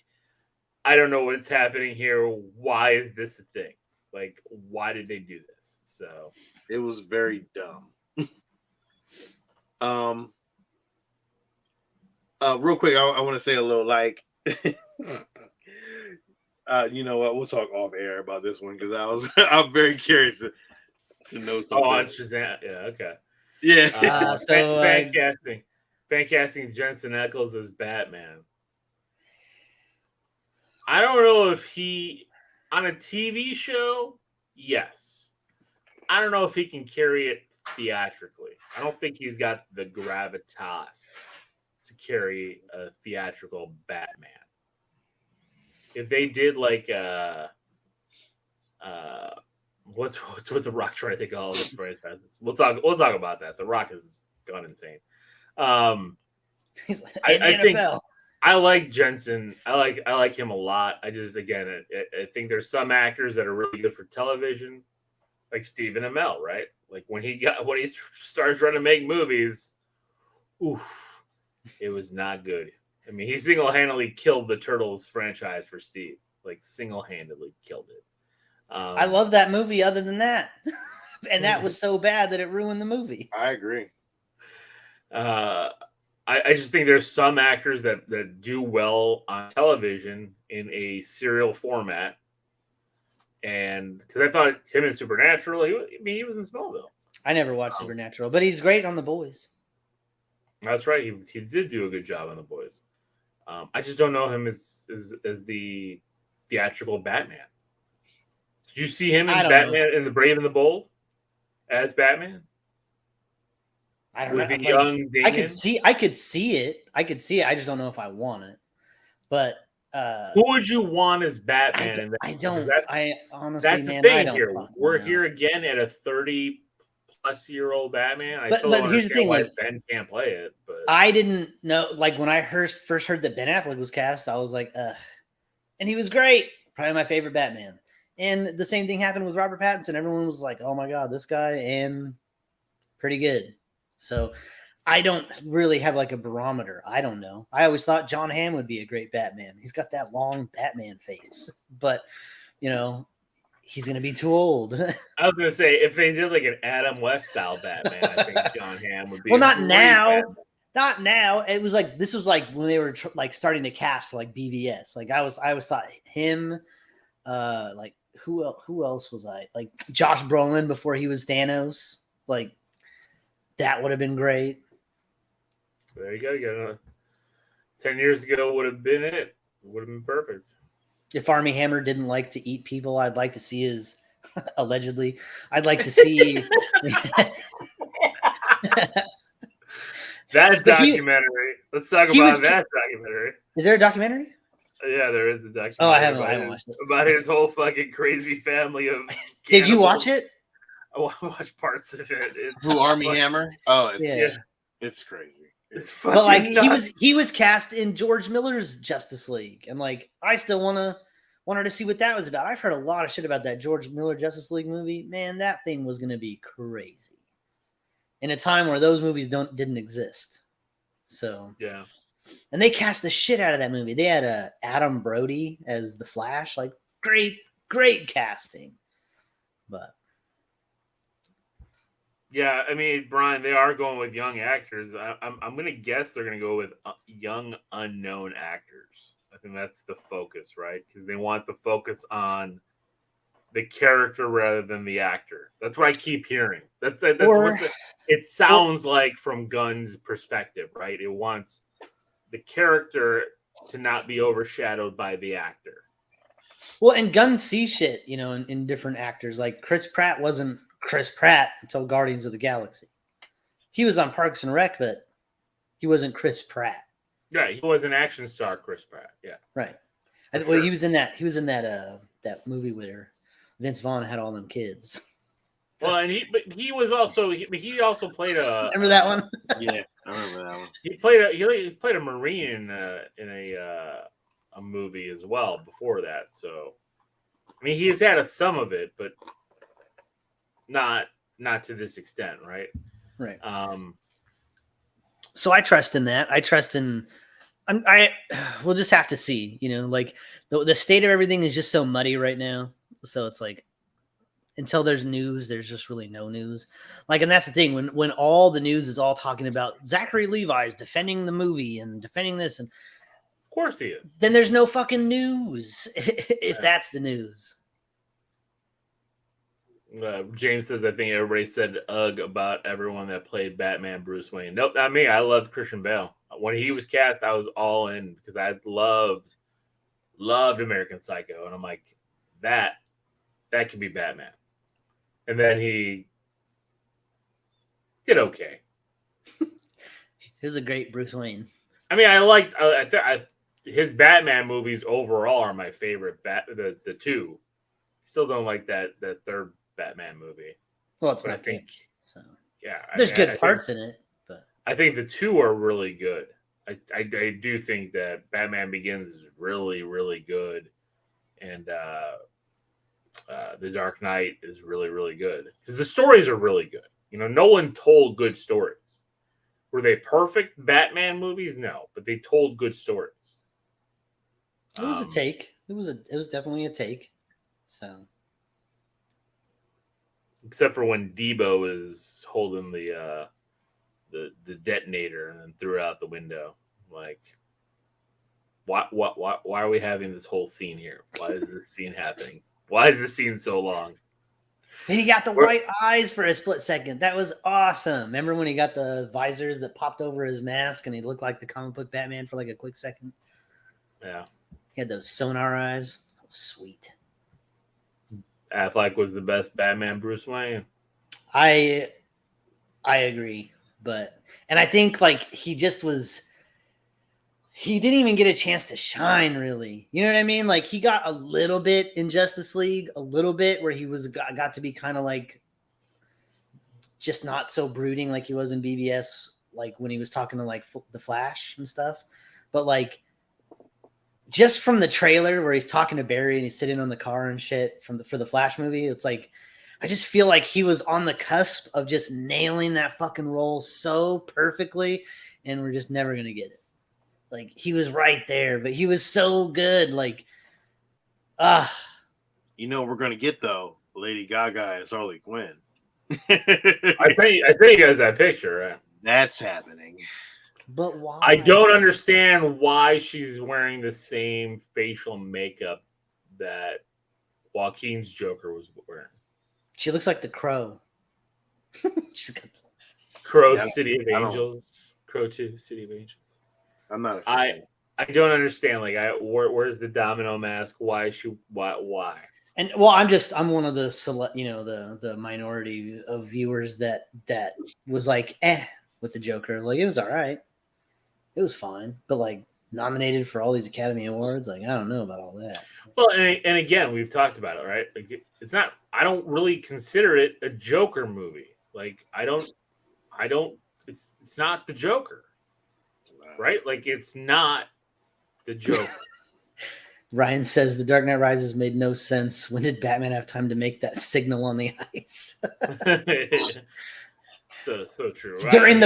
I don't know what's happening here. Why is this a thing? Like, why did they do this? So It was very dumb. Real quick, I want to say a little like, you know what? We'll talk off air about this one because I'm very curious to know something. on Shazam, yeah, okay, yeah. fan casting Jensen Ackles as Batman. I don't know if he on a TV show. Yes, I don't know if he can carry it theatrically. I don't think he's got the gravitas to carry a theatrical Batman. If they did like what's with the Rock trying to think of all the franchises. We'll talk about that. The Rock has gone insane. He's like, I think I like Jensen. I like him a lot. I just again I think there's some actors that are really good for television, like Stephen Amell, right? Like when he started trying to make movies, oof, it was not good. I mean, he single-handedly killed the Turtles franchise for Steve. Like single-handedly killed it. I love that movie. Other than that, and that was so bad that it ruined the movie. I agree. I just think there's some actors that do well on television in a serial format, and because I thought him in Supernatural, he was in Smallville. I never watched Supernatural, but he's great on The Boys. That's right. He did do a good job on The Boys. I just don't know him as the theatrical Batman. Did you see him in Batman in The Brave and the Bold as Batman? I don't know. With young Damien? I could see it. I just don't know if I want it. But who would you want as Batman? I don't. I honestly, that's the thing here. We're here again at a 30-plus-year-old Batman. I still don't understand why Ben can't play it. But I didn't know. Like when I first heard that Ben Affleck was cast, I was like, ugh. And he was great. Probably my favorite Batman. And the same thing happened with Robert Pattinson. Everyone was like, oh my God, this guy, and pretty good. So I don't really have like a barometer. I don't know. I always thought John Hamm would be a great Batman. He's got that long Batman face, but he's going to be too old. I was going to say, if they did like an Adam West style Batman, I think John Hamm would be. Well, not now. Batman. Not now. It was like, this was like when they were like starting to cast for like BVS. Like I always thought him, like who else was I? Like Josh Brolin before he was Thanos. Like that would have been great. There you go. You got 10 years ago would have been it. Would have been perfect. If Armie Hammer didn't like to eat people, I'd like to see his allegedly. I'd like to see that documentary. Let's talk about that documentary. Is there a documentary? Yeah, there is a documentary. Oh, I haven't watched it. About his whole fucking crazy family of. Did you watch it? I watched parts of it. Who Armie Hammer? Oh, it's crazy. It's fucking but like nuts. he was cast in George Miller's Justice League, and like I still wanted to see what that was about. I've heard a lot of shit about that George Miller Justice League movie. Man, that thing was gonna be crazy. In a time where those movies didn't exist. So yeah. And they cast the shit out of that movie. They had Adam Brody as the Flash, like great casting. But yeah, I mean, Brian, they are going with young actors. I'm going to guess they're going to go with young unknown actors. I think that's the focus, right? Because they want the focus on the character rather than the actor. That's what I keep hearing. That's Or- what it sounds like from Gunn's perspective, right? It wants the character to not be overshadowed by the actor. Well, and Gunn sees shit, in different actors. Like Chris Pratt wasn't Chris Pratt until Guardians of the Galaxy. He was on Parks and Rec, but he wasn't Chris Pratt. Yeah, he was an action star, Chris Pratt. Yeah, Right. For Well, sure. he was in that. He was in that movie where Vince Vaughn had all them kids. Well, and he was also he also played a Remember that one? Yeah, I remember that one. he played a Marine in a movie as well before that. So, I mean, he has had some of it, but not to this extent, right? Right. So I trust in that. I trust in. We'll just have to see. Like the state of everything is just so muddy right now. So it's like until there's news, there's just really no news. Like, and that's the thing when all the news is all talking about Zachary Levi's defending the movie and defending this, and Of course he is. then there's no fucking news if that's the news. James says, I think everybody said ugh about everyone that played Batman Bruce Wayne. Nope, not me. I loved Christian Bale. When he was cast, I was all in because I loved American Psycho. And I'm like, that could be Batman. And then he did okay. He was a great Bruce Wayne. I mean, I liked his Batman movies overall are my favorite. The two. Still don't like that third Batman movie. Well, it's But I not think, good. So yeah, there's good I parts in it, but I think the two are really good. I do think that Batman Begins is really, really good, and The Dark Knight is really, really good because the stories are really good. Nolan told good stories. Were they perfect Batman movies? No, but they told good stories. it was a take. It was definitely a take. So Except for when Debo is holding the detonator and then threw it out the window. Like, why are we having this whole scene here? Why is this scene happening? Why is this scene so long? he got the white eyes for a split second. That was awesome. Remember when he got the visors that popped over his mask and he looked like the comic book Batman for like a quick second? Yeah. He had those sonar eyes. That was sweet. Affleck was the best Batman Bruce Wayne. I agree, and I think like he didn't even get a chance to shine really. You know what I mean? Like he got a little bit in Justice League, a little bit where he got to be kind of like just not so brooding like he was in BBS, like when he was talking to like the Flash and stuff. But like just from the trailer where he's talking to Barry and he's sitting on the car and shit for the Flash movie, it's like I just feel like he was on the cusp of just nailing that fucking role so perfectly, and we're just never gonna get it. Like he was right there, but he was so good. Like, We're gonna get though Lady Gaga as Harley Quinn. I think he has that picture, right? That's happening. but why? I don't understand why she's wearing the same facial makeup that Joaquin's Joker was wearing. She looks like the Crow. She's got Crow Yeah, City of I don't- Angels. Crow 2 City of Angels. I'm not a fan. I don't understand. Like, where's the domino mask? Why? And well, I'm one of the select, the minority of viewers that was like, with the Joker. Like it was all right, it was fine, but like nominated for all these Academy Awards, like I don't know about all that. Well, and again, we've talked about it, right? Like, it's not. I don't really consider it a Joker movie. Like, I don't. It's not the Joker, right? Like, it's not the Joker. Ryan says The Dark Knight Rises made no sense. When did Batman have time to make that signal on the ice? so true. During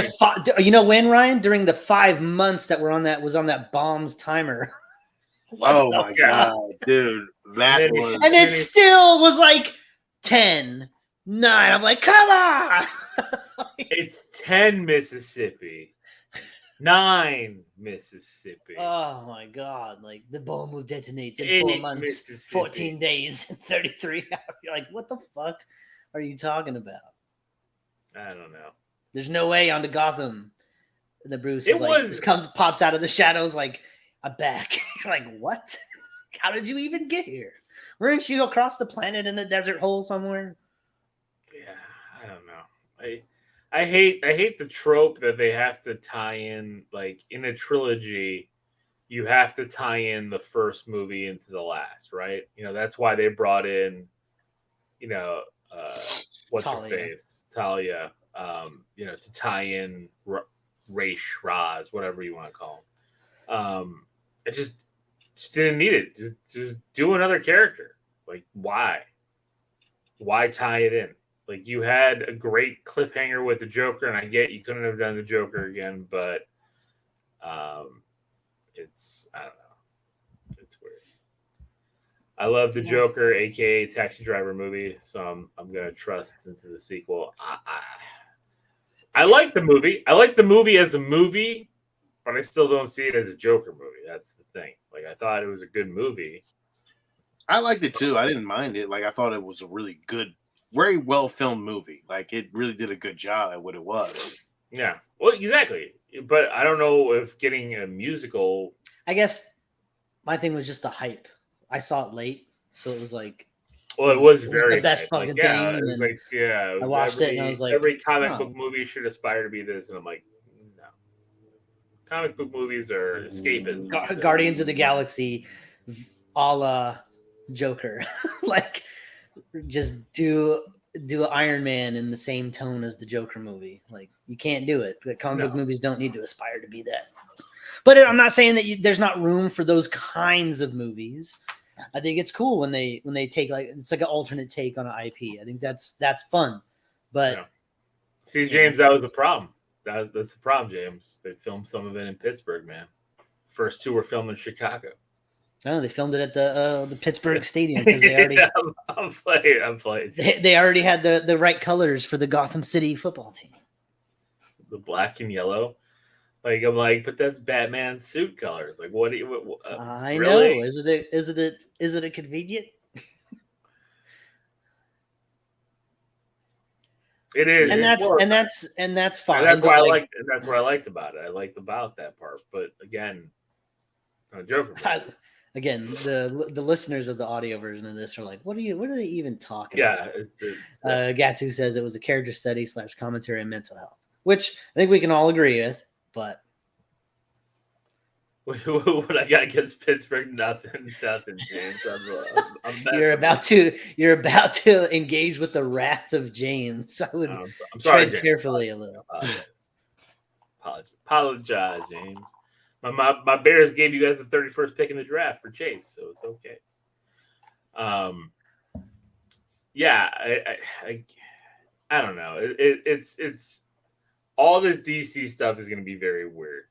when, Ryan? During the 5 months that was on that bomb's timer. Oh my god, dude. That was And it still was like 10, 9. I'm like, come on. It's 10 Mississippi. 9 Mississippi. Oh my god! Like the bomb will detonate in 8 4 months, Mississippi. 14 days, and 33 hours. You're like, what the fuck are you talking about? I don't know. There's no way onto Gotham. And the Bruce It is like, was- pops out of the shadows like, I'm back. You're like, what? How did you even get here? Weren't you across the planet in a desert hole somewhere? Yeah, I don't know. I hate the trope that they have to tie in, like in a trilogy, you have to tie in the first movie into the last, right? You know, that's why they brought in, you know, what's her Talia. face, Talia, you know, to tie in Raish, Raz, whatever you want to call him. I just didn't need it. Just do another character. Like, why? Why tie it in? Like, you had a great cliffhanger with the Joker, and I get you couldn't have done the Joker again, but it's, I don't know. It's weird. I love the Joker, aka Taxi Driver movie, so I'm gonna trust into the sequel. I like the movie. I like the movie as a movie, but I still don't see it as a Joker movie. That's the thing. Like, I thought it was a good movie. I liked it too. I didn't mind it. Like, I thought it was a really good, very well filmed movie. Like, it really did a good job at what it was. Yeah, well, exactly. But I don't know if getting a musical. I guess my thing was just the hype. I saw it late, so it was like, Well, it was the very best hype. fucking Like, yeah, thing. it was And like, yeah, it I was watched it and I was like, every comic oh. book movie should aspire to be this, and I'm like, no. Comic book movies are escapism. Guardians of the Galaxy, a la Joker, like just do Iron Man in the same tone as the Joker movie. Like, you can't do it. But comic book movies don't need to aspire to be that. But I'm not saying that there's not room for those kinds of movies. I think it's cool when they take, like, it's like an alternate take on an IP. I think that's fun. But Yeah. See, James, that was the problem. That's the problem, James. They filmed some of it in Pittsburgh, man. First two were filmed in Chicago. no, they filmed it at the Pittsburgh Stadium because they already Yeah, I'm playing. they already had the right colors for the Gotham City football team. The black and yellow. Like, I'm like, but that's Batman's suit colors. Like, what do you? I really? know. Is it a convenient? It is, And that's fine. and that's fine. And that's but why like, I liked. And that's what I liked about it. I liked about that part. But again, Joker. Again, the listeners of the audio version of this are like, what are they even talking about? Yeah. Gatsu says it was a character study / commentary on mental health, which I think we can all agree with. But what I got against Pittsburgh? Nothing, James. I'm you're about to engage with the wrath of James. I would I'm sorry, tread carefully a little. Apologize, James. My Bears gave you guys the 31st pick in the draft for Chase, so it's okay. Yeah, I don't know. It's all this DC stuff is going to be very weird.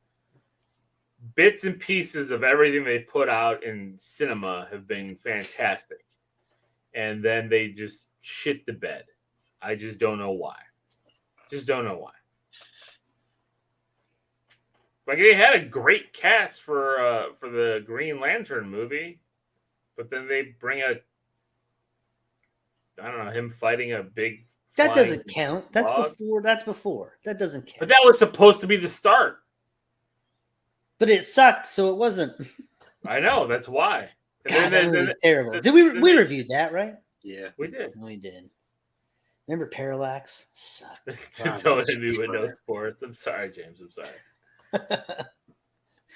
Bits and pieces of everything they've put out in cinema have been fantastic, and then they just shit the bed. I just don't know why. Like, they had a great cast for the Green Lantern movie, but then they bring him fighting a big. That doesn't count. That's frog. before. That doesn't count. But that was supposed to be the start. But it sucked, so it wasn't. I know, that's why. God, that movie was terrible. Did we reviewed that, right? Yeah, we did. We did. Remember Parallax? Sucked. Don't hit me with no sports. I'm sorry, James. I'm sorry.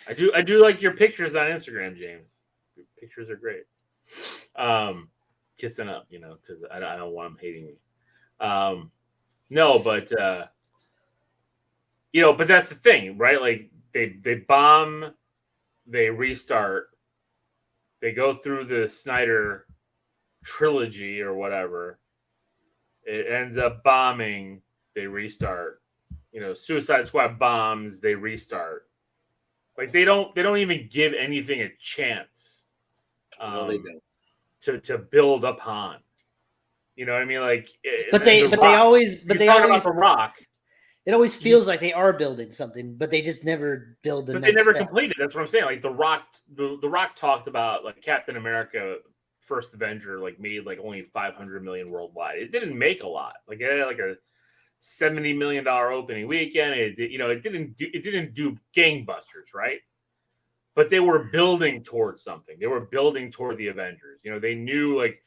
I do like your pictures on Instagram, James. Your pictures are great. Kissing up, because I don't want them hating me. No, but but that's the thing, right? Like, they bomb, they restart, they go through the Snyder trilogy or whatever. It ends up bombing, they restart. Suicide Squad bombs, they restart. Like, they don't even give anything a chance. No, they don't. To build upon. You know what I mean? Like, but they always about The Rock. It always feels like they are building something, but they just never build the But next they never step. completed. That's what I'm saying. Like the Rock talked about like Captain America, First Avenger, like made like only 500 million worldwide. It didn't make a lot. Like it had like a $70 million opening weekend. It didn't do gangbusters, right? But they were building towards something. They were building toward the Avengers. You know, they knew like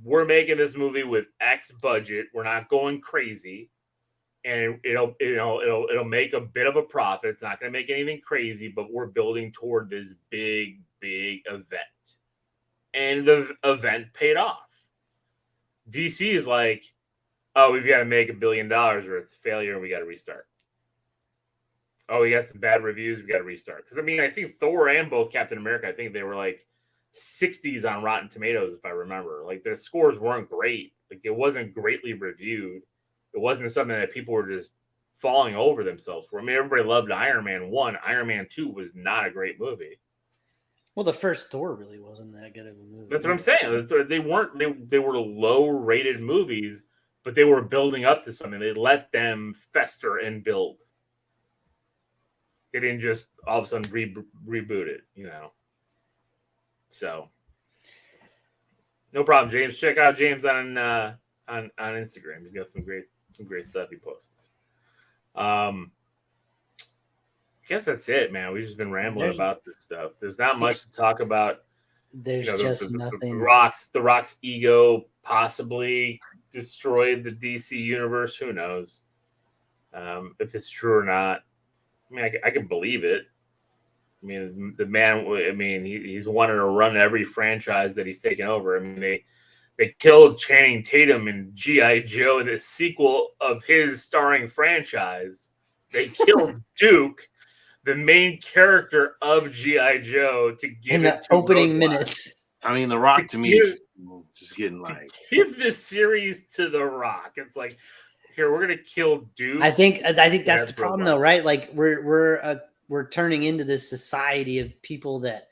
we're making this movie with X budget. We're not going crazy, and it'll make a bit of a profit. It's not going to make anything crazy, but we're building toward this big event, and the event paid off. DC is like, oh, we've got to make $1 billion, or it's a failure, and we got to restart. Oh, we got some bad reviews. We got to restart. Because, I mean, I think Thor and both Captain America, I think they were like 60s on Rotten Tomatoes, if I remember. Like, their scores weren't great. Like, it wasn't greatly reviewed. It wasn't something that people were just falling over themselves for. I mean, everybody loved Iron Man 1. Iron Man 2 was not a great movie. Well, the first Thor really wasn't that good of a movie. That's what I'm saying. They were low-rated movies, but they were building up to something. They let them fester and build. They didn't just all of a sudden reboot it, you know. So, no problem, James. Check out James on Instagram. He's got some great stuff he posts. I guess that's it, man. We've just been rambling about this stuff. There's not much to talk about. There's just nothing. The Rock's ego possibly destroyed the DC universe. Who knows if it's true or not? I mean, I can believe it. I mean, the man. I mean, he's wanted to run every franchise that he's taken over. I mean, they killed Channing Tatum in G.I. Joe, the sequel of his starring franchise. They killed Duke, the main character of G.I. Joe, to give in the opening minutes. I mean, The Rock to me is just getting like give this series to The Rock. It's like, here, we're gonna kill Duke. I think that's the problem, though, right? Like we're turning into this society of people that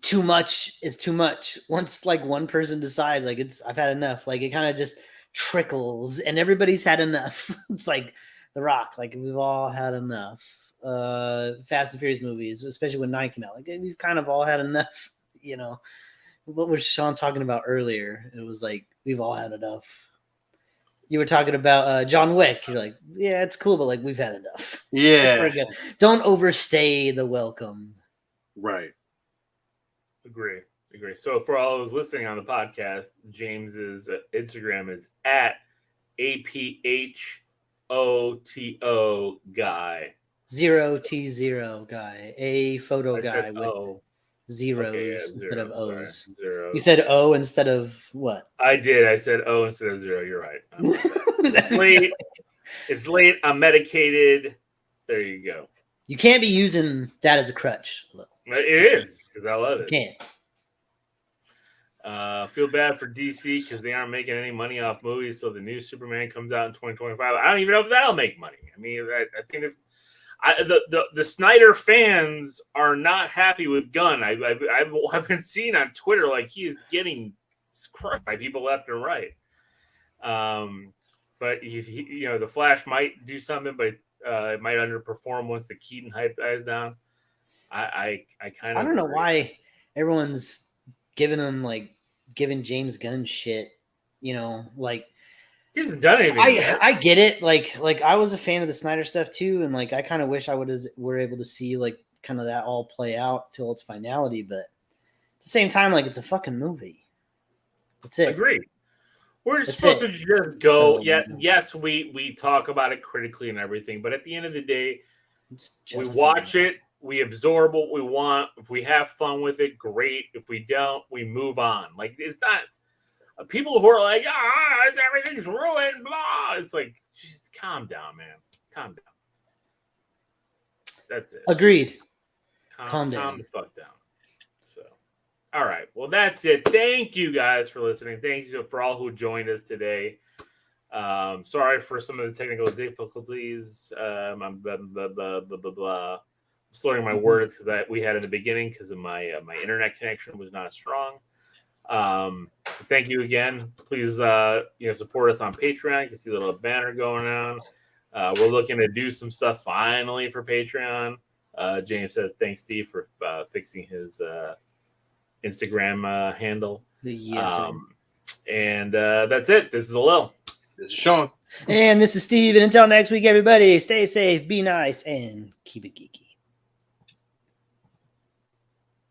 too much is too much. Once like one person decides, like I've had enough. Like it kind of just trickles, and everybody's had enough. It's like The Rock. Like we've all had enough. Fast and Furious movies, especially when 9 came out. Like we've kind of all had enough. You know, what was Sean talking about earlier? It was like we've all had enough. You were talking about John Wick. You're like, yeah, it's cool, but like we've had enough. Yeah. Don't overstay the welcome. Right. Agree. So for all those listening on the podcast, James's Instagram is at APHOTO guy. 0T0 guy. A photo guy with zeros instead of O's. Zero. You said O instead of what? I did. I said O instead of 0. You're right. It's late. It's late. I'm medicated. There you go. You can't be using that as a crutch. It is because I love it. You can't. Feel bad for DC because they aren't making any money off movies. So the new Superman comes out in 2025. I don't even know if that'll make money. I mean, I think it's. The Snyder fans are not happy with Gunn. I've been seeing on Twitter like he is getting crushed by people left and right. But the Flash might do something, but it might underperform once the Keaton hype dies down. I don't know why everyone's giving James Gunn shit. You know, like. He hasn't done anything. I get it. Like I was a fan of the Snyder stuff too, and like I kind of wish I were able to see like kind of that all play out till its finality. But at the same time, like it's a fucking movie. That's it. Agreed. We're supposed to just go. Yes, we talk about it critically and everything, but at the end of the day, we watch it, we absorb what we want. If we have fun with it, great. If we don't, we move on. Like it's not. People who are like, everything's ruined, blah. It's like, just calm down, man. Calm down. That's it. Agreed. Calm down. The fuck down. So, all right. Well, that's it. Thank you guys for listening. Thank you for all who joined us today. Sorry for some of the technical difficulties. I'm slurring my words because we had in the beginning because of my internet connection was not strong. Thank you again. Please, support us on Patreon. You can see the little banner going on. We're looking to do some stuff finally for Patreon. James said, thanks, Steve, for fixing his Instagram handle. Yes, sir. And that's it. This is Lil. This is Sean. And this is Steve. And until next week, everybody, stay safe, be nice, and keep it geeky.